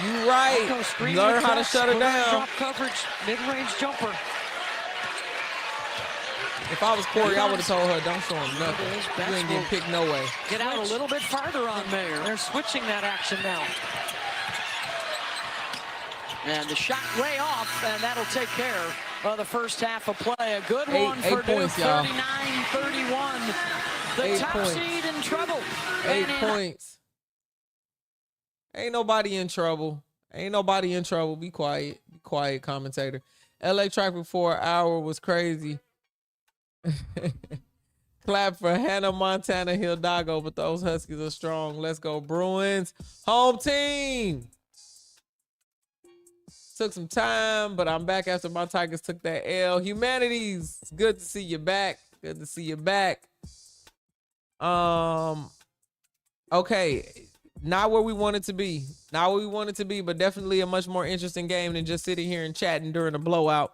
You right. You learn how to shut her down. Drop coverage, mid-range jumper. If I was Corey, I would have told her, don't show him nothing. You ain't getting picked no way. Get out a little bit farther on Mayer. They're switching that action now. And the shot way off, and that'll take care of the first half of play. A good one for Duke, 39-31. The top seed in trouble. 8 points. Ain't nobody in trouble. Ain't nobody in trouble. Be quiet. Be quiet, commentator. LA traffic for an hour was crazy. Clap for Hannah Montana Hidalgo, but those Huskies are strong. Let's go, Bruins. Home team. Took some time, but I'm back after my Tigers took that L. Humanities, it's good to see you back. Good to see you back. Okay. Not where we want it to be. Not where we want it to be, but definitely a much more interesting game than just sitting here and chatting during a blowout.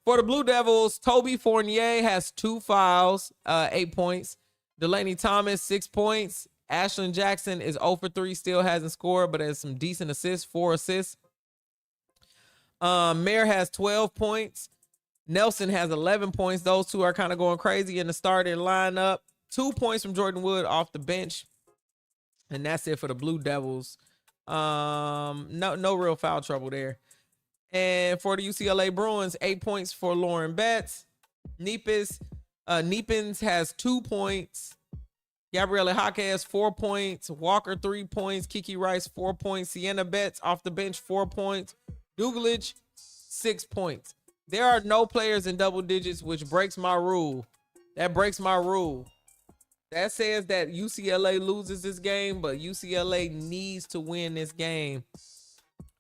For the Blue Devils, Toby Fournier has 2 fouls, 8 points. Delaney Thomas, 6 points. Ashlyn Jackson is 0 for 3, still hasn't scored, but has some decent assists, 4 assists. Mayer has 12 points. Nelson has 11 points. Those two are kind of going crazy in the starting lineup. 2 points from Jordan Wood off the bench. And that's it for the Blue Devils. No real foul trouble there. And for the UCLA Bruins, 8 points for Lauren Betts. Neepins has 2 points. Gabriella Hake has 4 points. Walker, 3 points. Kiki Rice, 4 points. Sienna Betts off the bench, 4 points. Dugalich, 6 points. There are no players in double digits, which breaks my rule. That breaks my rule. That says that UCLA loses this game, but UCLA needs to win this game.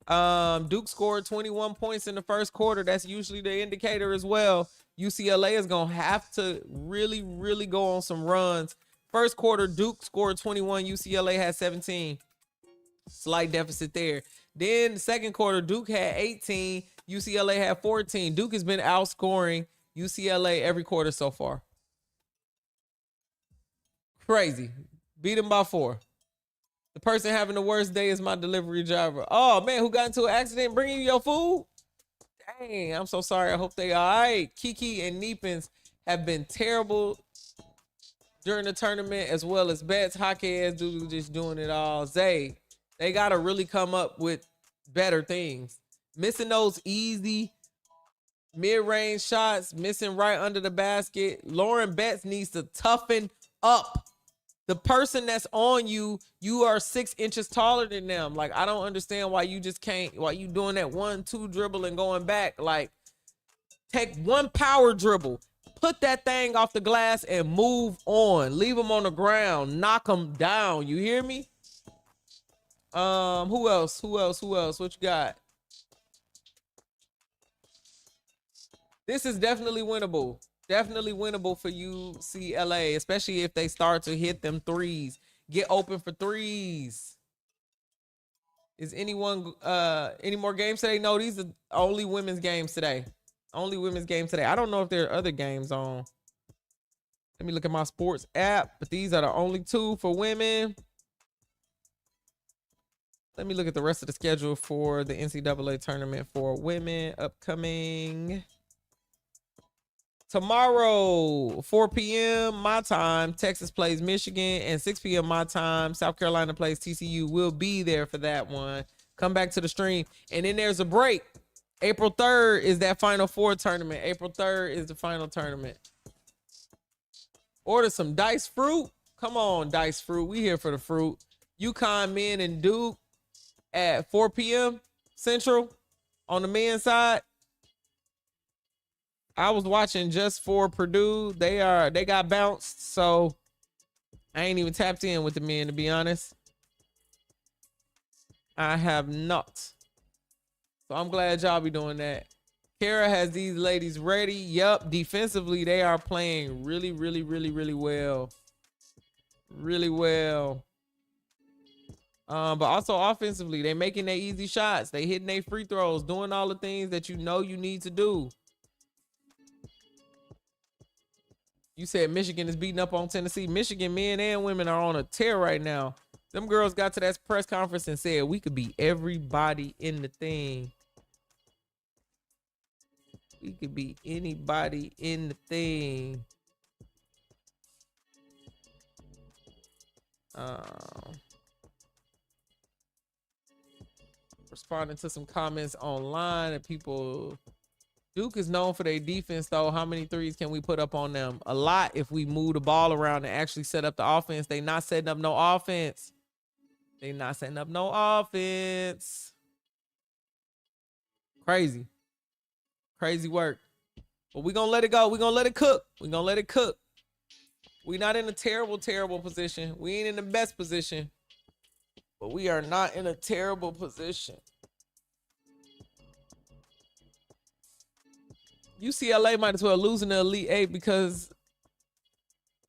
Duke scored 21 points in the first quarter. That's usually the indicator as well. UCLA is going to have to really, really go on some runs. First quarter, Duke scored 21. UCLA had 17. Slight deficit there. Then the second quarter, Duke had 18. UCLA had 14. Duke has been outscoring UCLA every quarter so far. Crazy. Beat them by 4. The person having the worst day is my delivery driver. Oh, man, who got into an accident bringing you your food? Dang, I'm so sorry. I hope they all right. Kiki and Neepins have been terrible during the tournament, as well as Betts, Hawkheads, just doing it all. Zay, they got to really come up with better things. Missing those easy mid-range shots, missing right under the basket. Lauren Betts needs to toughen up. The person that's on you, you are 6 inches taller than them. Like, I don't understand why you just can't, why you doing that 1-2 dribble and going back. Like, take one power dribble, put that thing off the glass and move on. Leave them on the ground, knock them down. You hear me? Who else? What you got? This is definitely winnable. Definitely winnable for UCLA, especially if they start to hit them threes. Get open for threes. Is anyone any more games today? No, these are only women's games today. Only women's games today. I don't know if there are other games on. Let me look at my sports app, but these are the only 2 for women. Let me look at the rest of the schedule for the NCAA tournament for women upcoming. Tomorrow, 4 p.m. my time, Texas plays Michigan, and 6 p.m. my time, South Carolina plays TCU. We'll be there for that one. Come back to the stream. And then there's a break. April 3rd is that Final Four tournament. April 3rd is the final tournament. Order some Dice Fruit. Come on, Dice Fruit. We here for the fruit. UConn men and Duke at 4 p.m. Central on the men's side. I was watching just for Purdue. They got bounced, so I ain't even tapped in with the men, to be honest. I have not. So I'm glad y'all be doing that. Kara has these ladies ready. Yup, defensively, they are playing really, really, really, really well. Really well. But also offensively, they making their easy shots. They hitting their free throws, doing all the things that you know you need to do. You said Michigan is beating up on Tennessee. Michigan men and women are on a tear right now. Them girls got to that press conference and said we could beat everybody in the thing. We could be anybody in the thing. Responding to some comments online and people. Duke is known for their defense, though. How many threes can we put up on them? A lot if we move the ball around and actually set up the offense. They not setting up no offense. They not setting up no offense. Crazy. Crazy work. But we're going to let it go. We're going to let it cook. We're going to let it cook. We're not in a terrible, terrible position. We ain't in the best position. But we are not in a terrible position. UCLA might as well lose in the Elite Eight because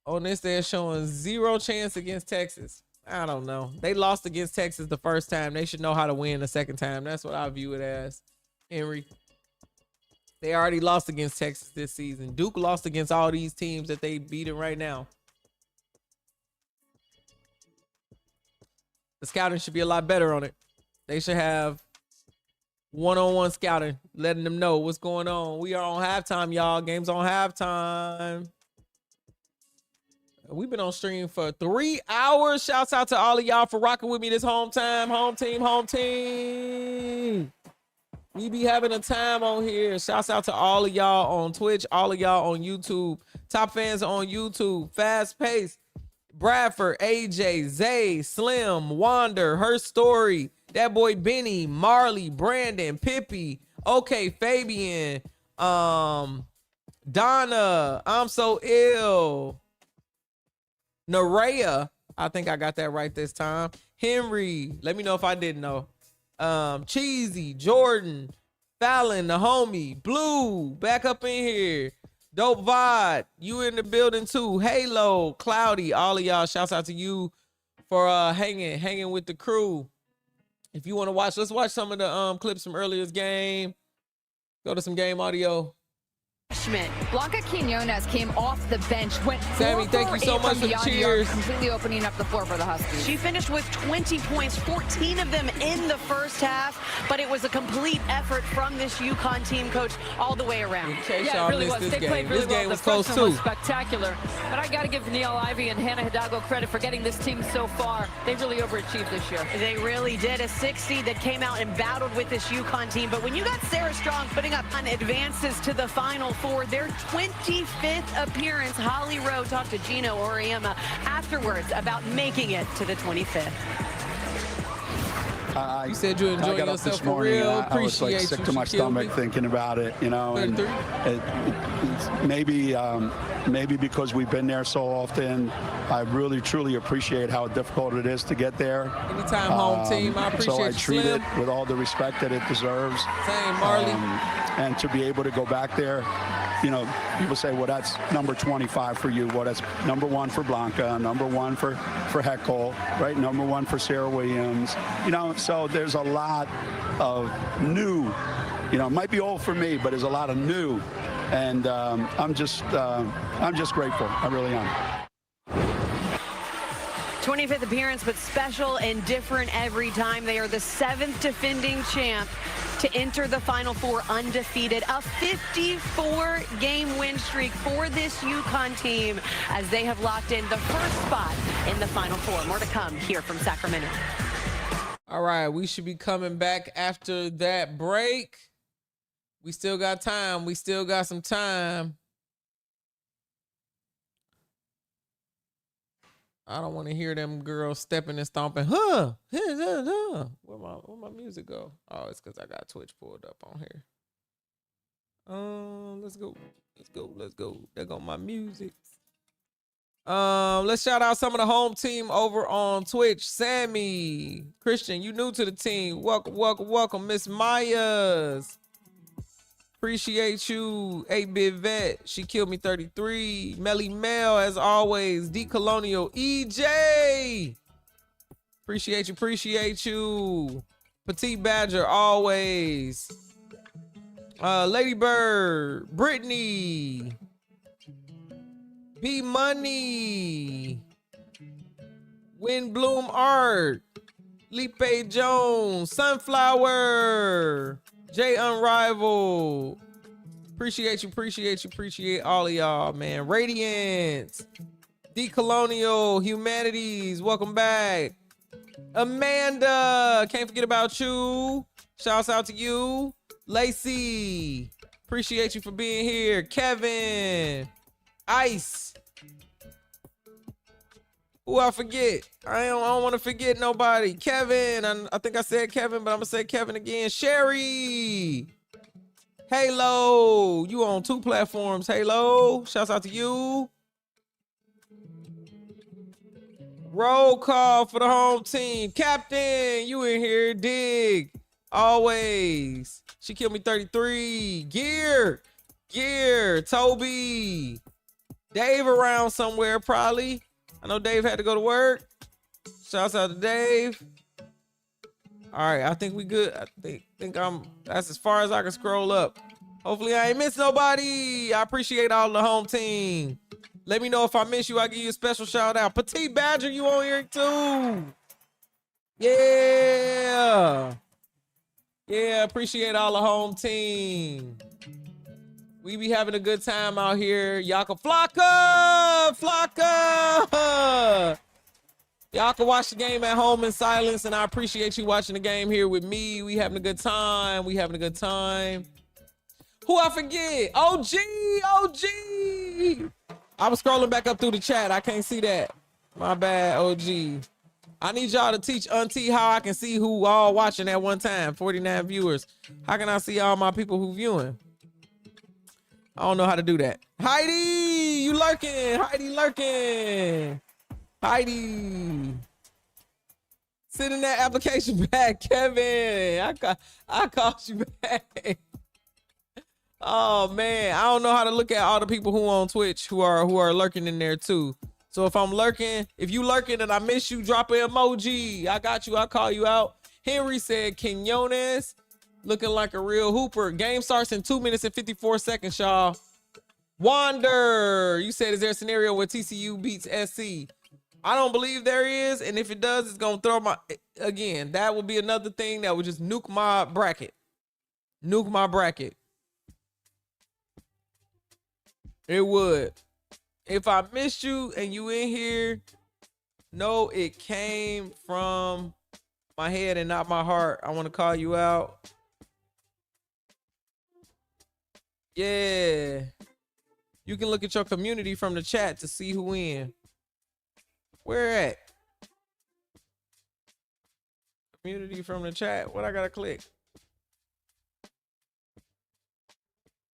on this they're showing 0 chance against Texas. I don't know. They lost against Texas the first time. They should know how to win the second time. That's what I view it as, Henry. They already lost against Texas this season. Duke lost against all these teams that they beating right now. The scouting should be a lot better on it. They should have one-on-one scouting, letting them know what's going on. We are on halftime, y'all. Game's on halftime. We've been on stream for 3 hours. Shouts out to all of y'all for rocking with me this home time. Home team, home team. We be having a time on here. Shouts out to all of y'all on Twitch, all of y'all on YouTube. Top fans on YouTube. Fast Pace, Bradford, AJ, Zay, Slim, Wander, Her Story, that boy Benny, Marley, Brandon, Pippi, okay, Fabian, Donna, I'm So Ill, Nerea, I think I got that right this time. Henry, let me know if I didn't know. Cheesy, Jordan, Fallon, the homie, Blue, back up in here. Dope Vod, you in the building too. Halo, Cloudy, all of y'all, shouts out to you for hanging with the crew. If you want to watch, let's watch some of the clips from earlier's game. Go to some game audio. Blanca Quinones came off the bench. Sammy, thank you so much for the cheers. Completely opening up the floor for the Huskies. She finished with 20 points, 14 of them in the first half, but it was a complete effort from this UConn team, coach, all the way around. Yeah, it really was. They played really well. This game was the close freshman too. was spectacular. But I got to give Neil Ivey and Hannah Hidalgo credit for getting this team so far. They really overachieved this year. They really did. A 6 seed that came out and battled with this UConn team. But when you got Sarah Strong putting up on advances to the Final Four, their 25th appearance, Holly Rowe talked to Gino Oriema afterwards about making it to the 25th. You said you enjoyed yourself this for morning. real. I was like sick to my stomach thinking about it, you know. And maybe because we've been there so often, I really truly appreciate how difficult it is to get there. Anytime home team, I appreciate so I you, treat Slim. it with all the respect that it deserves. Same, Marley. And to be able to go back there, you know, people say, well, that's number 25 for you. Well, that's number 1 for Blanca, number 1 for Heckel, right? Number 1 for Sarah Williams. You know, so there's a lot of new, you know, it might be old for me, but there's a lot of new. And I'm just grateful. I really am. 25th appearance, but special and different every time. They are the 7th defending champ to enter the Final Four undefeated. A 54-game win streak for this UConn team as they have locked in the first spot in the Final Four. More to come here from Sacramento. All right, we should be coming back after that break. We still got time. We still got some time. I don't want to hear them girls stepping and stomping. Where my music go? Oh, it's because I got Twitch pulled up on here. Let's go. There go my music. Let's shout out some of the home team over on Twitch. Sammy, Christian, you new to the team. Welcome. Miss Myers. Appreciate you. 8-bit vet. She killed me 33. Melly Mel, as always. Decolonial EJ. Appreciate you. Petite Badger, always. Lady Bird. Brittany. B Money. Windbloom Art. Lipe Jones. Sunflower. J Unrivaled. Appreciate all of y'all, man. Radiance, Decolonial, Humanities, welcome back. Amanda, can't forget about you. Shouts out to you. Lacey, appreciate you for being here. Kevin, Ice. Who I forget? I don't want to forget nobody. Kevin, I think I said Kevin, but I'm gonna say Kevin again. Sherry, Halo, you on 2 platforms. Halo, shouts out to you. Roll call for the home team. Captain, you in here. Dig, always. She killed me 33. Gear, Toby. Dave around somewhere probably. I know Dave had to go to work. Shouts out to Dave. All right, I think we good. I think that's as far as I can scroll up. Hopefully I ain't miss nobody. I appreciate all the home team. Let me know if I miss you. I'll give you a special shout out. Petite Badger, you on here too. Yeah. Yeah, appreciate all the home team. We be having a good time out here. Y'all can Flocka. Y'all can watch the game at home in silence, and I appreciate you watching the game here with me. We having a good time. Who I forget? OG. I was scrolling back up through the chat. I can't see that. My bad, OG. I need y'all to teach Auntie how I can see who all watching at one time. 49 viewers. How can I see all my people who viewing? I don't know how to do that. Heidi, you lurking. Heidi. Sending that application back, Kevin. I called you back. Oh man, I don't know how to look at all the people who on Twitch who are lurking in there too. So if you lurking and I miss you, drop an emoji. I got you. I'll call you out. Henry said Quinones looking like a real hooper. Game starts in 2 minutes and 54 seconds, y'all. Wander, you said, is there a scenario where TCU beats SC? I don't believe there is, and if it does, it's gonna throw again. That would be another thing that would just nuke my bracket. It would. If I missed you and you in here, know it came from my head and not my heart. I want to call you out. Yeah. You can look at your community from the chat to see who in. Where at? Community from the chat. What I gotta click?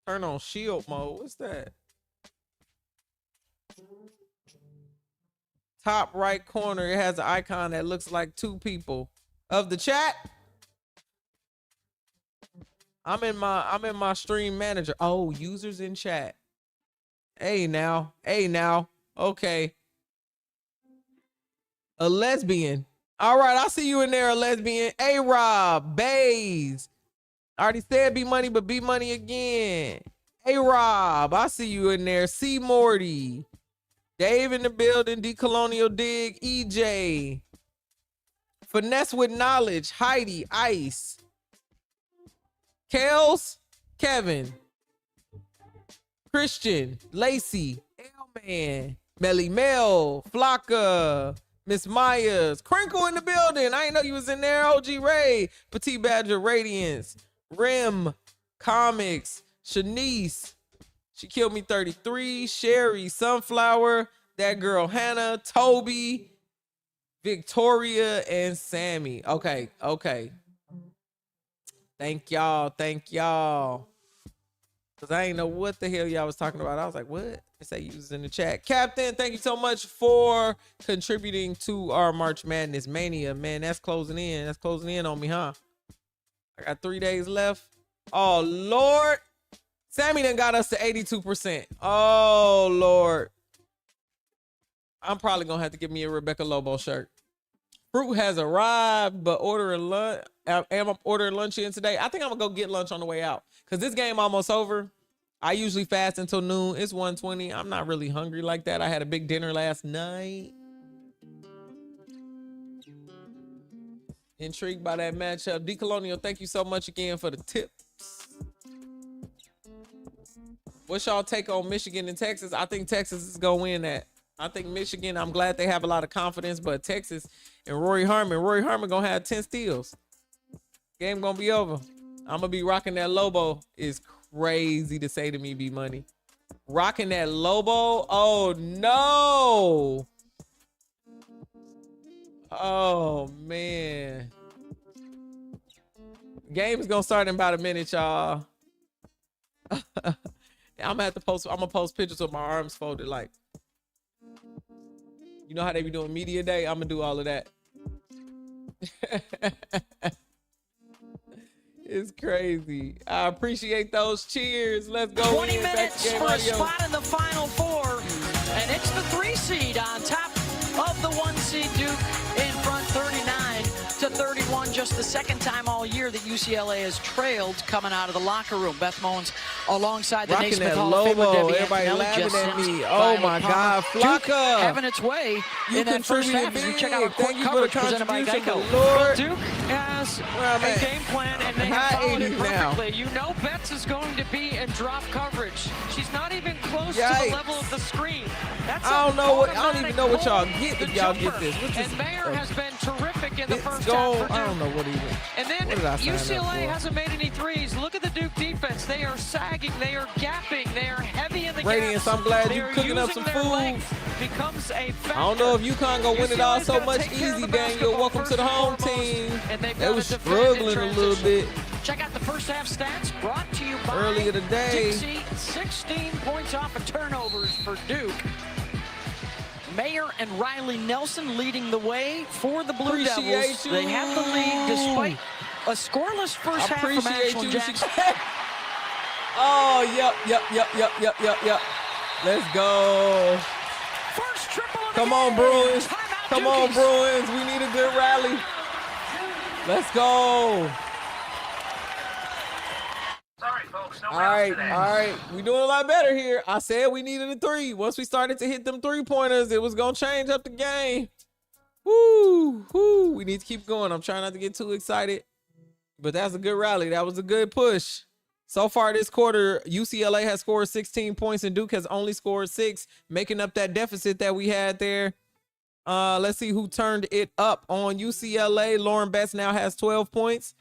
Turn on shield mode. What's that? Top right corner, it has an icon that looks like 2 people. Of the chat, I'm in my stream manager. Oh, users in chat. Hey now. Okay. A lesbian. All right, I see you in there, a lesbian. A-Rob, Bays. I already said B Money, but B Money again. A-Rob, I see you in there. C Morty. Dave in the building, Decolonial Dig, EJ. Finesse with Knowledge, Heidi, Ice. Kels, Kevin. Christian, Lacey, L-Man, Melly Mel, Flocka, Miss Myers, Crinkle in the building. I ain't know you was in there. OG Ray, Petite Badger, Radiance, Rim, Comics, Shanice. She killed me 33. Sherry, Sunflower, that girl Hannah, Toby, Victoria, and Sammy. Okay. Thank y'all. Because I ain't know what the hell y'all was talking about. I was like, what? They say you was in the chat. Captain, thank you so much for contributing to our March Madness Mania. Man, that's closing in. That's closing in on me, huh? I got 3 days left. Oh, Lord. Sammy done got us to 82%. Oh, Lord. I'm probably going to have to get me a Rebecca Lobo shirt. Fruit has arrived, but ordering lunch. Am I ordering lunch in today? I think I'm going to go get lunch on the way out because this game almost over. I usually fast until noon. It's 1:20. I'm not really hungry like that. I had a big dinner last night. Intrigued by that matchup. Decolonial, thank you so much again for the tips. What's y'all take on Michigan and Texas? I think Texas is gonna win that. I think Michigan, I'm glad they have a lot of confidence, but Texas and Rory Harmon gonna have 10 steals. Game gonna be over. I'm gonna be rocking that Lobo. Is crazy to say to me, B Money. Rocking that Lobo. Oh no. Oh man. Game is gonna start in about a minute, y'all. I'm gonna post pictures with my arms folded, like, you know how they be doing media day? I'm gonna do all of that. It's crazy. I appreciate those cheers. Let's go. 20 minutes for a spot in the Final Four, and it's the 3 seed on top of the 1 seed Duke in front, 39-31. Just the second time all year that UCLA has trailed coming out of the locker room. Beth Mowins alongside the Naismith Hall of Famer Debbie Everybody Antonelli. laughing at me. Oh my God, Flocka having its way you in that first half. As we check out our court coverage presented by Geico. Lord. Duke has a game plan, and they have followed it perfectly. You know Betts is going to be in drop coverage. She's not even close to the level of the screen. That's I don't even know what y'all get if y'all get this. And Mayer has been terrific in the first half. I don't know what even. And then UCLA hasn't made any threes. Look at the Duke defense. They are sagging. They are gapping. They are heavy in the Radiance, gaps. I'm glad you're cooking up some food. Becomes a factor. I don't know if UConn gonna win it all so much easy, Daniel. Welcome to the home team. They were struggling a little bit. Check out the first half stats brought to you by earlier today. Dixie. 16 points off of turnovers for Duke. Mayer and Riley Nelson leading the way for the Blue Devils. They have the lead despite a scoreless first half from Ashland Jackson. Oh, yep. Let's go. First triple of Come on, Bruins. Come on, Bruins. We need a good rally. Let's go. All right. We doing a lot better here. I said we needed a 3. Once we started to hit them 3-pointers, it was going to change up the game. Woo. We need to keep going. I'm trying not to get too excited, but that's a good rally. That was a good push. So far this quarter, UCLA has scored 16 points and Duke has only scored 6, making up that deficit that we had there. Let's see who turned it up on UCLA. Lauren Betts now has 12 points.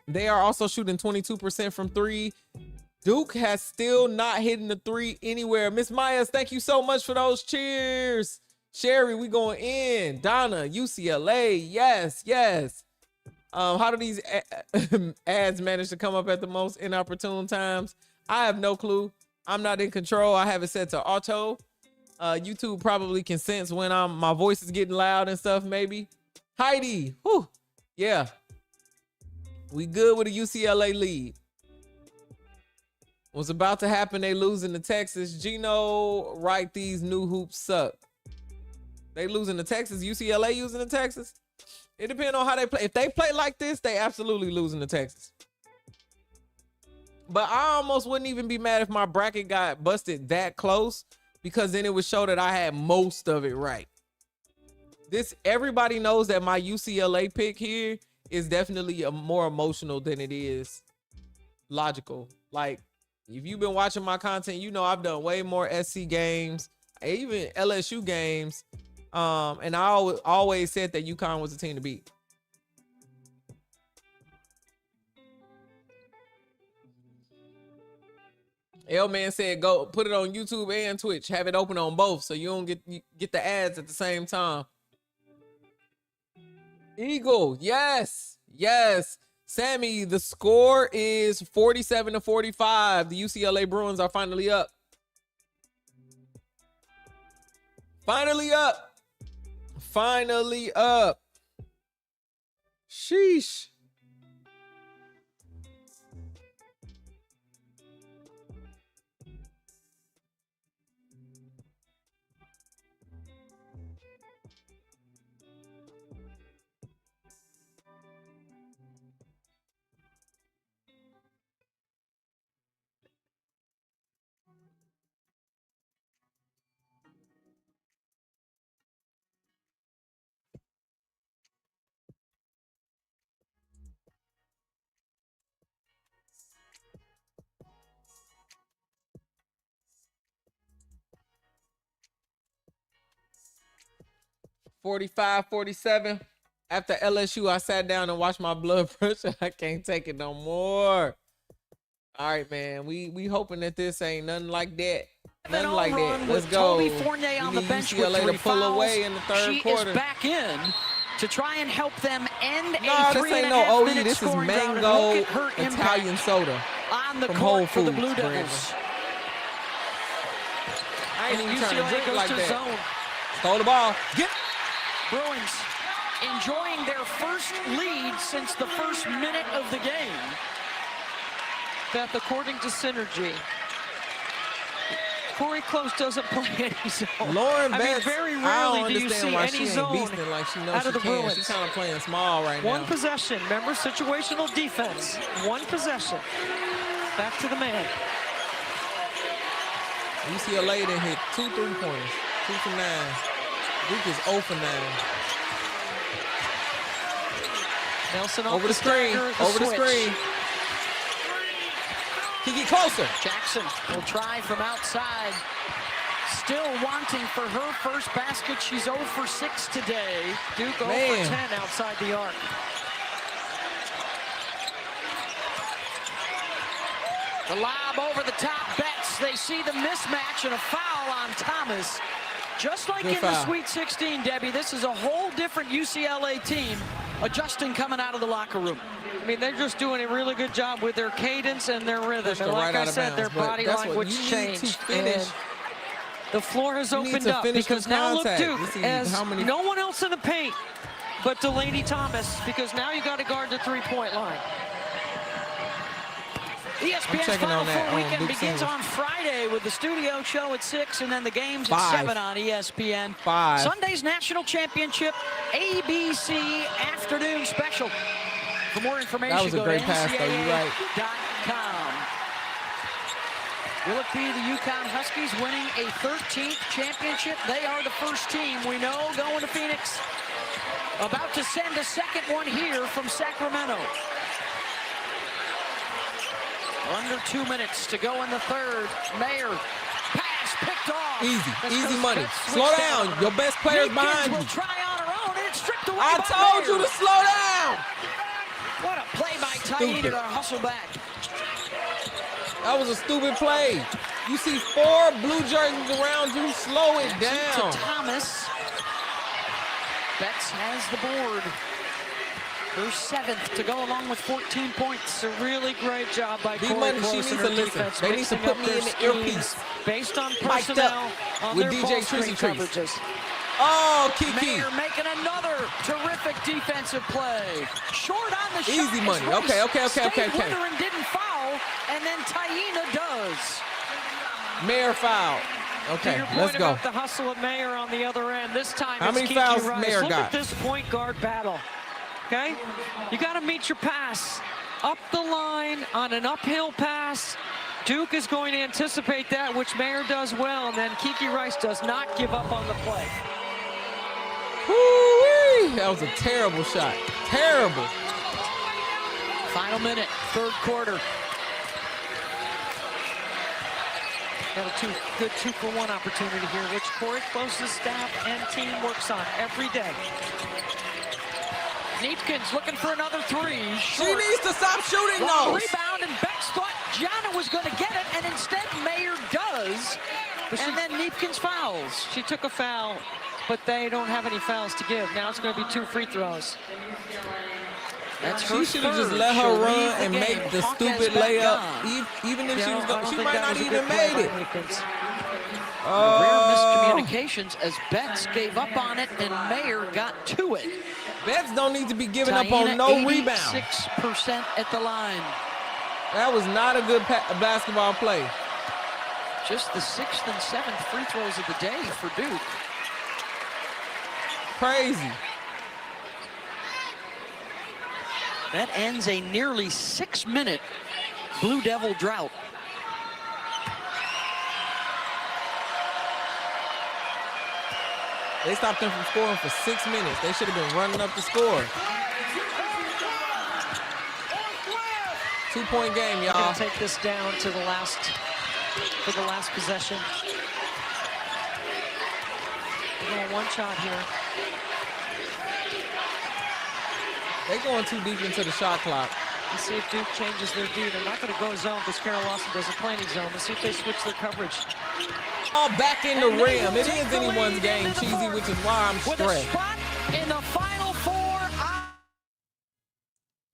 They are also shooting 22% from 3. Duke has still not hitting the 3 anywhere. Miss Myers, thank you so much for those cheers. Sherry, we going in. Donna, UCLA, yes. How do these ads manage to come up at the most inopportune times? I have no clue. I'm not in control. I have it set to auto. YouTube probably can sense when my voice is getting loud and stuff, maybe. Heidi, whew, yeah. We good with a UCLA lead. What's about to happen, they losing to Texas. Gino, right, these new hoops suck. They losing to Texas. UCLA using to Texas. It depends on how they play. If they play like this, they absolutely losing to Texas. But I almost wouldn't even be mad if my bracket got busted that close, because then it would show that I had most of it right. Everybody knows that my UCLA pick here is definitely more emotional than it is logical. Like, if you've been watching my content, you know I've done way more SC games, even LSU games. And I always said that UConn was a team to beat. L-Man said, go put it on YouTube and Twitch. Have it open on both so you don't get the ads at the same time. Eagle, yes. Sammy, the score is 47-45. The UCLA Bruins are finally up. Finally up. Sheesh. 45-47. After LSU, I sat down and watched my blood pressure. I can't take it no more. All right, man. We hoping that this ain't nothing like that. Nothing like that. Let's go. Toby Fournier on the bench with UCLA 3 to pull fouls. away in the third quarter. She is back in to try and help them end No, a this ain't no 3.5 OE. minute This is scoring drought, and mango look at her Italian impact soda on the from court Whole for the Foods, Blue Brandon. Devils. I ain't even trying to UCLA drink goes like to that. zone. Throw the ball. Get. Bruins enjoying their first lead since the first minute of the game. Beth, according to Synergy, Corey Close doesn't play any zone. Lauren I mean, Betts, very I rarely don't do you understand see why any she ain't zone beasting like she knows out she of the can. Bruins. She's kind of playing small right now. One possession. Remember, situational defense. One possession. Back to the man. UCLA done hit 2 3-pointers. 2 for 9. Duke is 0 for 9. Nelson over the screen. Over the screen. He get closer. Jackson will try from outside. Still wanting for her first basket. She's 0 for 6 today. Duke 0 for 10 outside the arc. The lob over the top. Betts. They see the mismatch and a foul on Thomas. Just like Good in foul. the Sweet 16, Debbie, this is a whole different UCLA team adjusting coming out of the locker room. I mean, they're just doing a really good job with their cadence and their rhythm. And like I said, their body language changed. And the floor has opened up because now look, Duke has no one else in the paint but Delaney Thomas, because now you got to guard the three-point line. ESPN's Final Four weekend begins on Friday with the studio show at 6 and then the games at 7 on ESPN. Sunday's national championship ABC afternoon special. For more information, that was a go great to pass, though. You're right. NCAA.com. Will it be the UConn Huskies winning a 13th championship? They are the first team we know going to Phoenix. About to send a second one here from Sacramento. Under 2 minutes to go in the third. Mayer, pass picked off. Easy money. Slow down. Your best player's behind you. Will try on her own, and it's stripped away. I told you to slow down. What a play by Taina to hustle back. That was a stupid play. You see 4 blue jerseys around you. Slow it down. To Thomas. Betts has the board. Her 7th to go along with 14 points. A really great job by Corey D-Money, she Close needs and to her listen. defense. They need to put me in the earpiece. Based on Mic'd personnel up on with their DJ ball Trissy screen Trees. coverages. Oh, Kiki. Mayer making another terrific defensive play. Short on the shot. Easy money. Okay. Stayed with her and didn't foul, and then Taina does. Mayer foul. Okay, to your point let's go. about the hustle of Mayer on the other end. This time How it's many Kiki fouls Rice. Mayer Look got? at this point guard battle. Okay? You got to meet your pass. Up the line on an uphill pass. Duke is going to anticipate that, which Mayer does well, and then Kiki Rice does not give up on the play. Woo-wee! That was a terrible shot. Terrible. Final minute, third quarter. Got a good 2-for-1 opportunity here, which Corey Close's staff and team works on every day. Neepkins looking for another three. She needs to stop shooting those. Rebound, and Betts thought Gianna was going to get it, and instead Mayer does. And then Neepkins fouls. She took a foul, but they don't have any fouls to give. Now it's going to be 2 free throws. That's she should have just let her run and make the stupid layup. Even if she was going, she might not even made it. Rare miscommunications as Betts gave up on it and Mayer got to it. Betts don't need to be giving up on no rebound. 86% at the line. That was not a good basketball play. Just the 6th and 7th free throws of the day for Duke. Crazy. That ends a nearly 6-minute Blue Devil drought. They stopped them from scoring for 6 minutes. They should have been running up the score. 2-point game, y'all. Gonna take this down to the last possession. We're going one shot here. They going too deep into the shot clock. Let's see if Duke changes their D. They're not going to go zone because Carol Lawson doesn't play any zone. Let's see if they switch their coverage. All back in the rim. It is anyone's game, Cheesy, which is why I'm stressed. With a spot in the Final Four.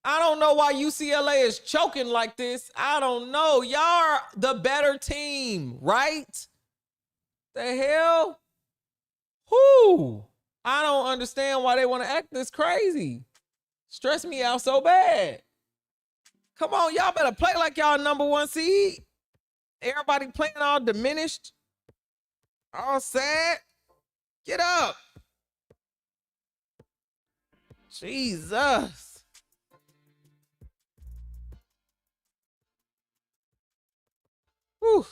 I don't know why UCLA is choking like this. I don't know. Y'all are the better team, right? The hell? Whoo! I don't understand why they want to act this crazy. Stress me out so bad. Come on, y'all better play like y'all #1 seed. Everybody playing all diminished, all sad. Get up. Jesus. Whew.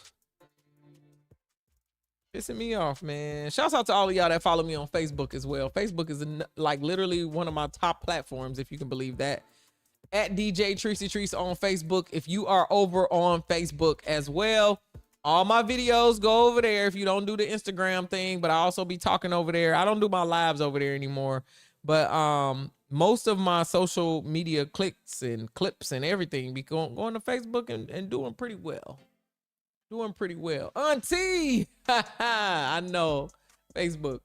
Pissing me off, man. Shouts out to all of y'all that follow me on Facebook as well. Facebook is like literally one of my top platforms, if you can believe that. At DJ Tracy Treese on Facebook. If you are over on Facebook as well, all my videos go over there if you don't do the Instagram thing, but I also be talking over there. I don't do my lives over there anymore, but most of my social media clicks and clips and everything be going to Facebook and doing pretty well. Doing pretty well. Auntie! I know. Facebook.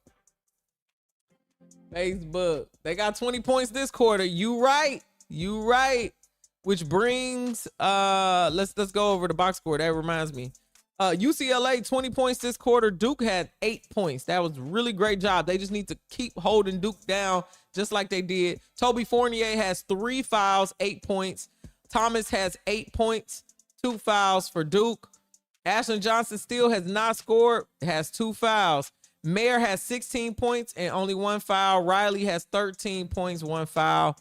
They got 20 points this quarter. You right. You right. Which brings let's go over the box score. That reminds me. UCLA 20 points this quarter. Duke had 8 points. That was a really great job. They just need to keep holding Duke down just like they did. Toby Fournier has 3 fouls, 8 points. Thomas has 8 points, 2 fouls for Duke. Ashlyn Johnson still has not scored, has 2 fouls. Mayer has 16 points and only 1 foul. Riley has 13 points, 1 foul.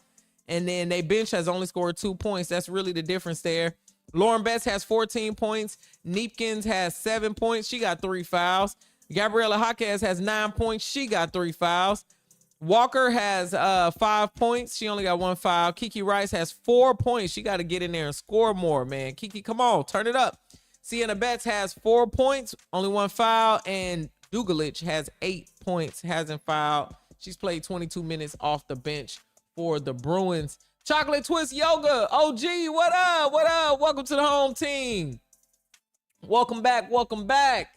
And then they bench has only scored 2 points. That's really the difference there. Lauren Betts has 14 points. Neepkins has 7 points. She got 3 fouls. Gabriela Jaquez has 9 points. She got 3 fouls. Walker has 5 points. She only got 1 foul. Kiki Rice has 4 points. She got to get in there and score more, man. Kiki, come on, turn it up. Sienna Betts has 4 points, only 1 foul, and Dugalich has 8 points, hasn't fouled. She's played 22 minutes off the bench for the Bruins. Chocolate Twist Yoga, OG, what up? What up? Welcome to the home team. Welcome back. Welcome back.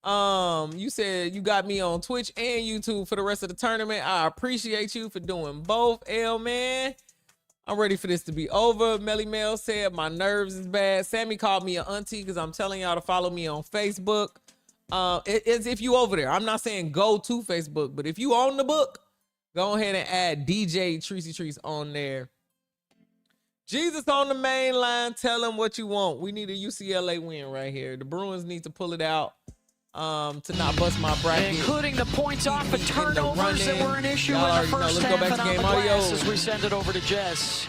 You said you got me on Twitch and YouTube for the rest of the tournament. I appreciate you for doing both, L man. I'm ready for this to be over. Melly Mel said my nerves is bad. Sammy called me an auntie because I'm telling y'all to follow me on Facebook. It's if you over there. I'm not saying go to Facebook, but if you own the book, go ahead and add DJ Tracy Treese on there. Jesus on the main line. Tell him what you want. We need a UCLA win right here. The Bruins need to pull it out to not bust my bracket. Including the points off and turnovers that were an issue in the first half. Let's go back to game audio As we send it over to Jess.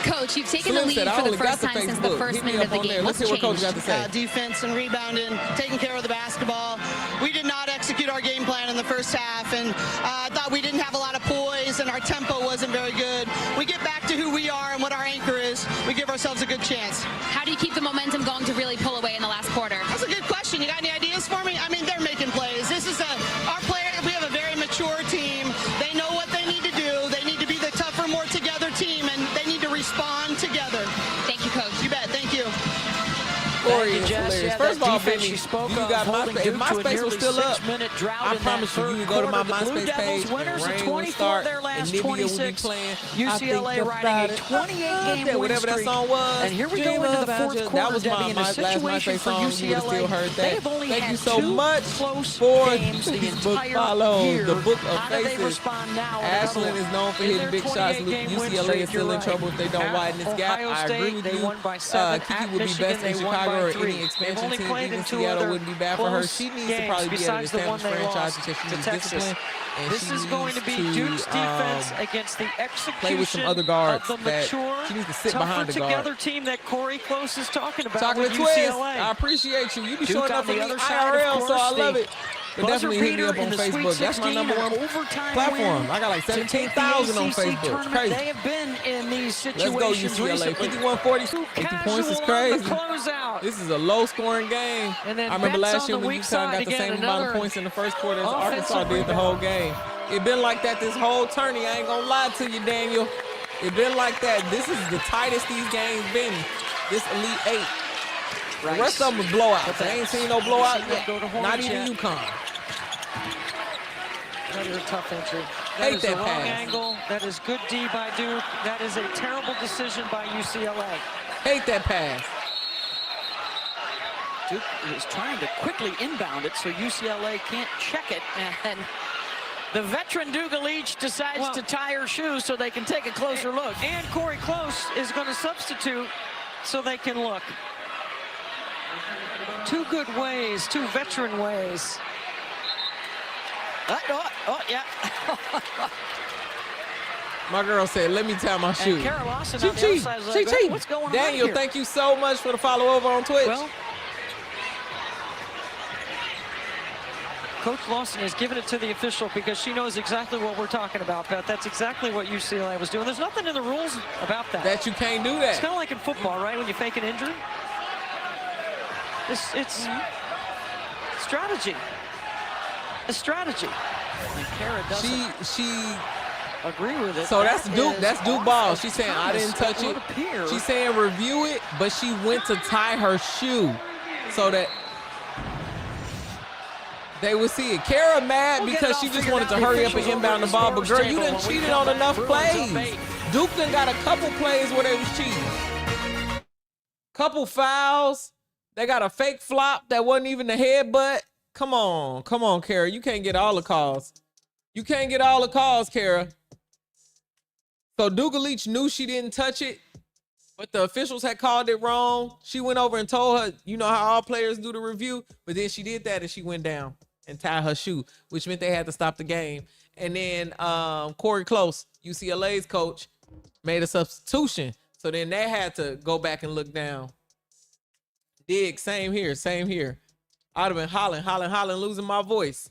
Coach, you've taken the lead for the first time since the first minute of the game. Let's hear what Coach got to say. Defense and rebounding, taking care of the basketball. We did not execute our game plan in the first half, and I thought we didn't have a lot of poise, and our tempo wasn't very good. We get back to who we are and what our anchor is. We give ourselves a good chance. How do you keep the momentum going to really pull away in the last quarter? That's a good question. You got any ideas for me? I mean, they're making plays. This is our player. We have a very mature team. They know what they need to do. They need to be the tougher, more together team, and they need to respond together. Thank you, Coach. You bet. Thank you. Corey is hilarious. First of all, Benny, you got MySpace. If MySpace was still up, I promise you, you can go to my MySpace page, and Rain will start, and Nivea will be playing. UCLA riding a 28-game win whatever that song was. And here we go into the fourth quarter. That was my last MySpace song. You would have still heard that. Thank you so much for the book follow, the book of faces. Ashland is known for hitting big shots. UCLA is still in trouble if they don't widen this gap. I agree with you. Kiki would be best in Chicago or any expansion team. Even Seattle wouldn't be bad for her. She needs to probably be at an established franchise because she needs discipline. And this is going to be Duke's defense against the execution play with some other guards of the mature, she needs to sit behind the guard. together team that Corey Close is talking about. Chocolate with Twist, UCLA. I appreciate you. You be Duke showing up on for the me other side, IRL, of so I course, love it. But definitely hit me up on Facebook. That's my number one platform. I got like 17,000 on Facebook. It's crazy. They have been in these situations. Let's go UCLA. 51-40. 50 points is crazy. This is a low-scoring game. I remember last year when UConn got the same amount of points in the first quarter as Arkansas did the whole game. It been like that this whole tourney. I ain't gonna lie to you, Daniel. It been like that. This is the tightest these games been. This Elite Eight. The rest of them are blowouts. I ain't seen no blowout yet. Not even UConn. Another tough entry. Hate That is that a wrong pass. angle. That is good D by Duke. That is a terrible decision by UCLA. Hate that pass. Duke is trying to quickly inbound it so UCLA can't check it. And the veteran Dugalich decides to tie her shoes so they can take a closer look. And Corey Close is going to substitute so they can look. Two good ways, two veteran ways. Yeah. My girl said, let me tie my shoe. And Kara Lawson She on the other cheat. side is She like, cheat. what's going on Daniel, here? thank you so much for the follow over on Twitch. Well, Coach Lawson has given it to the official because she knows exactly what we're talking about, Pat. That's exactly what UCLA was doing. There's nothing in the rules about that. That you can't do that. It's kind of like in football, right? When you fake an injury. It's strategy. A strategy. And Kara doesn't She agree with it. So that's Duke. That's Duke ball. She's saying I didn't touch it. She's saying review it, but she went to tie her shoe so that they would see it. Kara mad because she just wanted to hurry up and inbound the ball. But girl, you done cheated on enough plays. Duke done got a couple plays where they was cheating. Couple fouls. They got a fake flop that wasn't even the headbutt. Come on, Kara. You can't get all the calls. You can't get all the calls, Kara. So Dugalich knew she didn't touch it, but the officials had called it wrong. She went over and told her, you know how all players do the review, but then she did that and she went down and tied her shoe, which meant they had to stop the game. And then Corey Close, UCLA's coach, made a substitution. So then they had to go back and look down. Dig, same here. I'd have been hollering, losing my voice.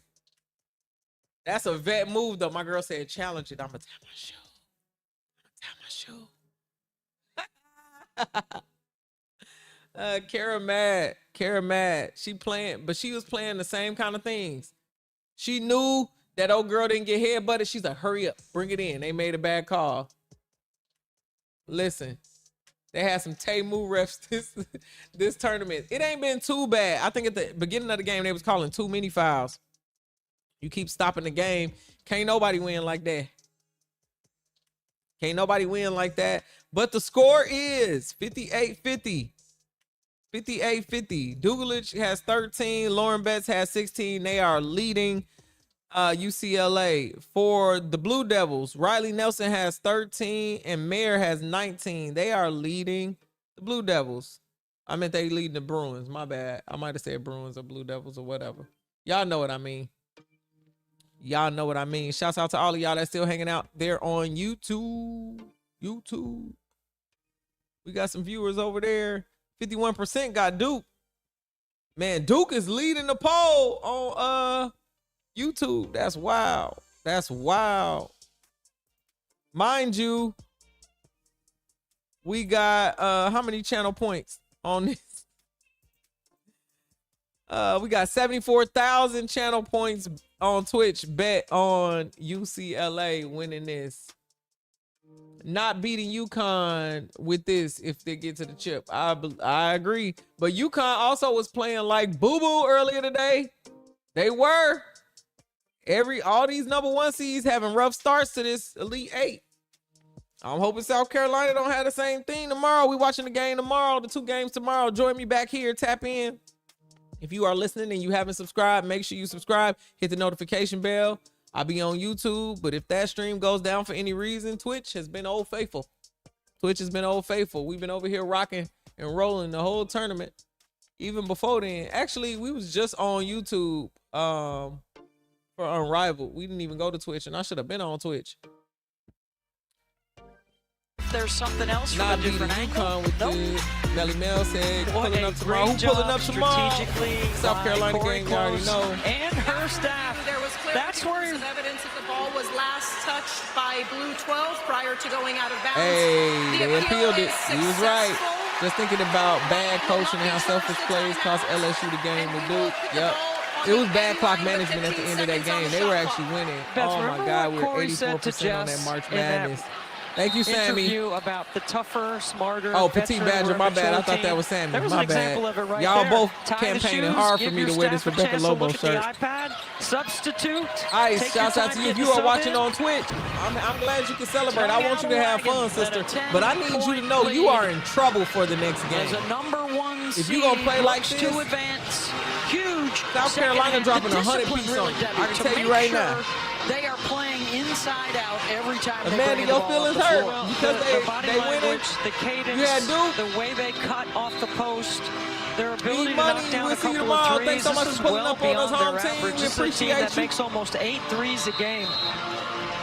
That's a vet move, though. My girl said, challenge it. I'm going to tie my shoe. Kara mad. She playing, but she was playing the same kind of things. She knew that old girl didn't get headbutted. She's like, hurry up, bring it in. They made a bad call. Listen, they had some Tay-Moo refs this tournament. It ain't been too bad. I think at the beginning of the game, they was calling too many fouls. You keep stopping the game. Can't nobody win like that. But the score is 58-50. 58-50. Dugalich has 13. Lauren Betts has 16. They are leading UCLA. For the Blue Devils, Riley Nelson has 13 and Mayer has 19. They are leading the Blue Devils. I meant they leading the Bruins. My bad. I might have said Bruins or Blue Devils or whatever. Y'all know what I mean. Shouts out to all of y'all that's still hanging out there on YouTube. We got some viewers over there. 51% got Duke. Man, Duke is leading the poll on YouTube. That's wild. Mind you, we got how many channel points on this? We got 74,000 channel points on Twitch. Bet on UCLA winning this. Not beating UConn with this if they get to the chip. I agree. But UConn also was playing like boo-boo earlier today. They were. All these number one seeds having rough starts to this Elite Eight. I'm hoping South Carolina don't have the same thing tomorrow. We watching the game tomorrow, the 2 games tomorrow. Join me back here. Tap in. If you are listening and you haven't subscribed, make sure you subscribe. Hit the notification bell. I'll be on YouTube, but if that stream goes down for any reason, Twitch has been old faithful. We've been over here rocking and rolling the whole tournament. Even before then. Actually, we was just on YouTube for Unrivaled. We didn't even go to Twitch, and I should have been on Twitch. There's something else from a different angle. With this. Melly Mel said pulling up tomorrow. Who pulling up tomorrow? South Carolina game, you already know. And her first half. There was That's where of evidence that the ball was last touched by blue 12 prior to going out of bounds. Hey, they appealed it. He was right. Just thinking about bad coaching and how selfish plays cost LSU the game to do. Yep. It was bad clock management at the end of that game. They were actually winning. Oh my God, we were 84% on that March Madness. Thank you, Sammy. Interview about the tougher, smarter. Oh, Petite Badger, my bad. I thought that was Sammy. My bad. Y'all both campaigning hard for me to wear this Rebecca Lobo shirt. iPad, substitute. Ice, shouts out to you. If you are watching on Twitch, I'm glad you can celebrate. I want you to have fun, sister. But I need you to know you are in trouble for the next game. If you're going to play like this, huge. South Carolina dropping 100 piece on you. I can tell you right now. They are playing inside out every time. Amanda, your feelings hurt because they winning. The cadence, the way they cut off the post, their ability to knock down a couple of threes. Thanks so much for pulling up on us, home team. We appreciate you. That makes almost 8 threes a game.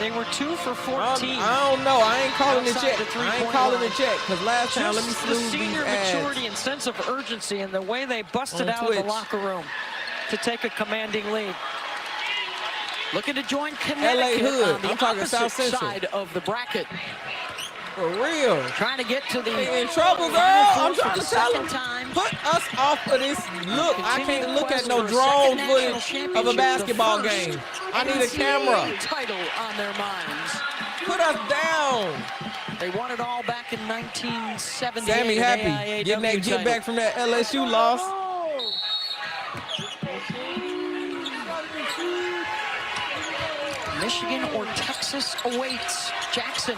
They were 2 for 14. I don't know. I ain't calling it yet. I ain't calling it yet because last time, let me the snooze these senior ads. maturity and sense of urgency and the way they busted out of the locker room to take a commanding lead. Looking to join Connecticut LA Hood. on the I'm talking South Central side of the bracket. For real. Trying to get to the they in trouble, girl. I'm trying to tell them. Put us off of this look. I can't look at no drone footage of a basketball game. I need a camera. Title on their minds. Put us down. They won it all back in 1978. Sammy happy. Getting that get back from that LSU loss. Michigan or Texas awaits. Jackson.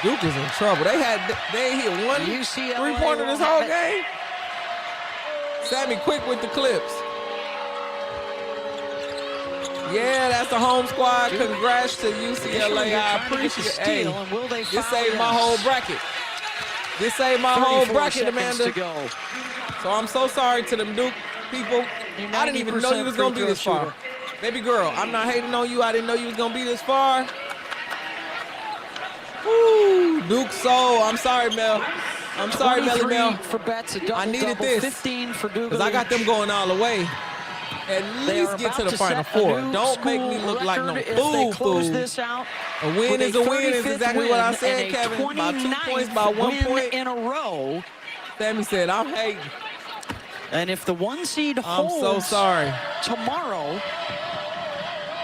Duke is in trouble. They hit one UCLA three-pointer this whole game. Sammy quick with the clips. Yeah, that's the home squad. Congrats to UCLA. I appreciate it. Hey, this saved my whole bracket. This saved my whole bracket, Amanda. So I'm so sorry to them Duke people. I didn't even know you was going to be this far. Baby girl, I'm not hating on you. I didn't know you was going to be this far. Woo, Duke Soul. I'm sorry, Mel. I'm sorry, Melly Mel. For bets, I needed this 15 for Duke because I got them going all the way. At least get to the Final Four. Don't make me look like no fool. A win is a win is exactly what I said, Kevin. By 2 points, by 1 point in a row. Sammy said, I'm hating. And if the 1 seed holds I'm so sorry. Tomorrow,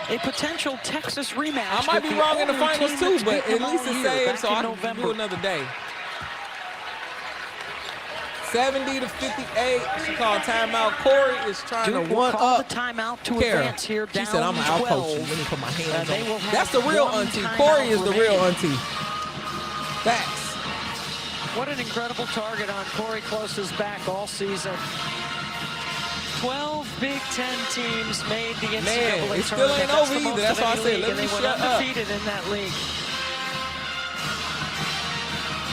a potential Texas rematch. I might be wrong in the finals too, but at least it's saved, so I can do another day. 70 to 58. She called timeout. Corey is trying to one up. The timeout to Kara. advance here. She said, I'm going to outcoach you. Let me put my hands on. That's the real auntie. Corey is the real auntie. Facts. What an incredible target on Corey Close's back all season. 12 Big Ten teams made the NCAA tournament. It still ain't over either. That's why I said, let me shut up. Undefeated in that league.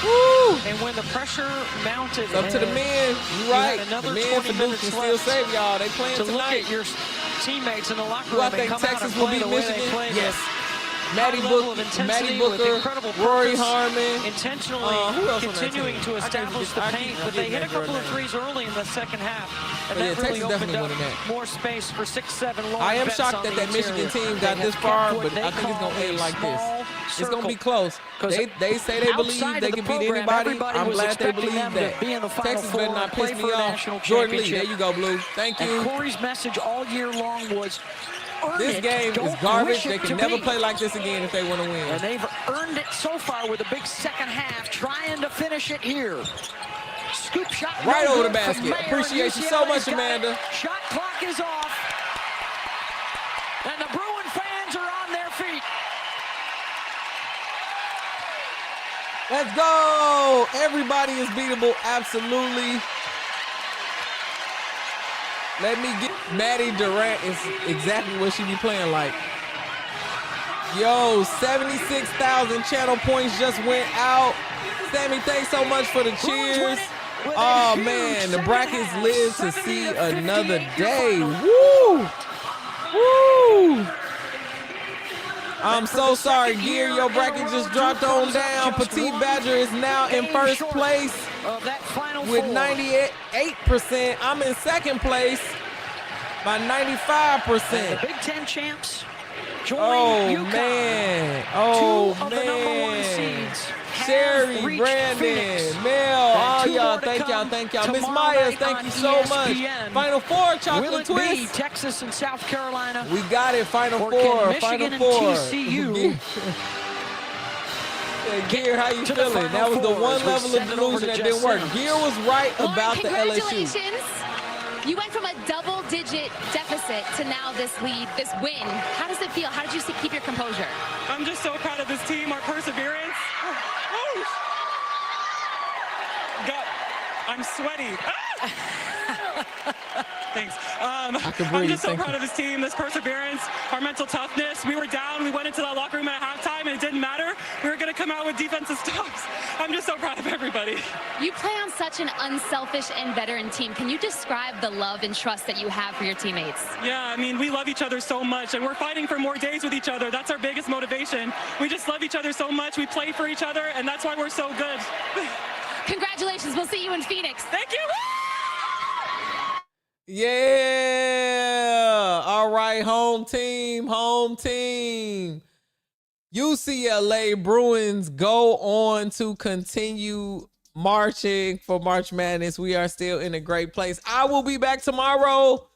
Woo! And when the pressure mounted, up to the men. You're right. Another the men for Duke can still save y'all. They playing to tonight. Look at your teammates in the locker room. I think Texas will beat Michigan. Yes. Maddie Booker, Rory Harmon. Intentionally continuing to establish the paint, but they hit a couple of threes early in the second half. And that really opened up more space for 6-7 long. I am shocked that that Michigan team got this far, but I think it's going to end like this. It's going to be close. They say they believe they can beat anybody. I'm glad they believe that. Texas better not piss me off. Jordan Lee, there you go, Blue. Thank you. And Corey's message all year long was, this game is garbage. They can never play like this again if they want to win. And they've earned it so far with a big second half, trying to finish it here. Scoop shot right over the basket. Appreciate you so much, Amanda. Shot clock is off. And the Bruin fans are on their feet. Let's go. Everybody is beatable. Absolutely. Let me get Maddie Durant is exactly what she be playing like. Yo, 76,000 channel points just went out. Sammy, thanks so much for the cheers. Oh man, the brackets live to see another day. Woo! Woo! I'm so sorry, Gear. Your bracket just dropped on down. Petite Badger is now in first place with 98%. I'm in second place by 95%. And the Big Ten champs join UConn. Man. Oh, Two of the #1 seeds. Sherry, Brandon, Mel, all y'all, thank y'all. Miss Myers, thank you so much. Final Four, Chocolate Twist. Will it be Texas and South Carolina? We got it, Final or Four. Can Michigan Final Four. And TCU Gear, how you feeling? That was the one level of delusion that didn't work. Gear was right about the LSU. You went from a double-digit deficit to now this lead, this win. How does it feel? How did you keep your composure? I'm just so proud of this team, our perseverance. God, I'm sweaty. Thanks. I'm just so proud of this team, this perseverance, our mental toughness. We were down. We went into that locker room at halftime, and it didn't matter. We were going to come out with defensive stops. I'm just so proud of everybody. You play on such an unselfish and veteran team. Can you describe the love and trust that you have for your teammates? Yeah, I mean, we love each other so much, and we're fighting for more days with each other. That's our biggest motivation. We just love each other so much. We play for each other, and that's why we're so good. Congratulations. We'll see you in Phoenix. Thank you. Yeah. All right, home team. UCLA Bruins go on to continue marching for March Madness. We are still in a great place. I will be back tomorrow.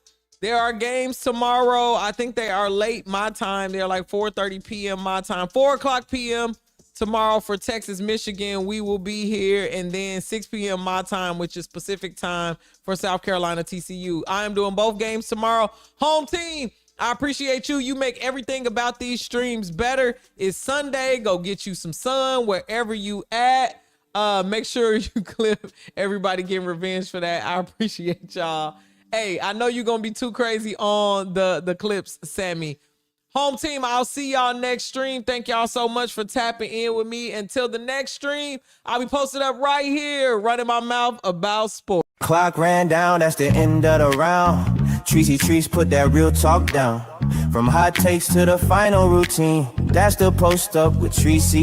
There are games tomorrow. I think they are late my time. They're like 4:30 p.m. my time, 4 o'clock p.m. tomorrow for Texas, Michigan. We will be here, and then 6 p.m. my time, which is Pacific time, for South Carolina, TCU. I am doing both games tomorrow. Home team, I appreciate you. You make everything about these streams better. It's Sunday. Go get you some sun wherever you at. Make sure you clip everybody getting revenge for that. I appreciate y'all. Hey, I know you're going to be too crazy on the clips, Sammy. Home team, I'll see y'all next stream. Thank y'all so much for tapping in with me. Until the next stream, I'll be posted up right here, running my mouth about sports. Clock ran down, that's the end of the round. Trees put that real talk down. From hot takes to the final routine, that's the post up with Trees.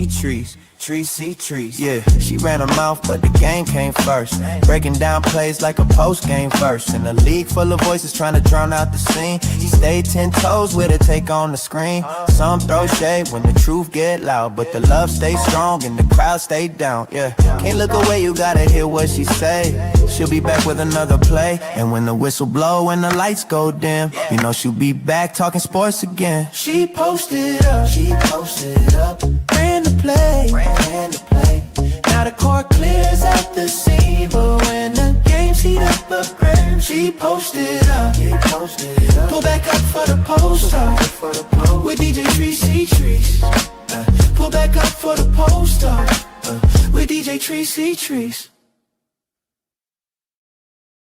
Yeah, she ran her mouth, but the game came first. Breaking down plays like a post-game verse. In a league full of voices trying to drown out the scene, she stayed 10 toes with her take on the screen. Some throw shade when the truth get loud, but the love stays strong and the crowd stay down. Yeah, can't look away, you gotta hear what she say. She'll be back with another play, and when the whistle blow and the lights go dim, you know she'll be back talking sports again. She posted up, ran the play. Now the court clears out the scene, but when the game's heat up again, she posted up. Pull back up for the post up with DJ Trees. Pull back up for the post up with DJ Trees.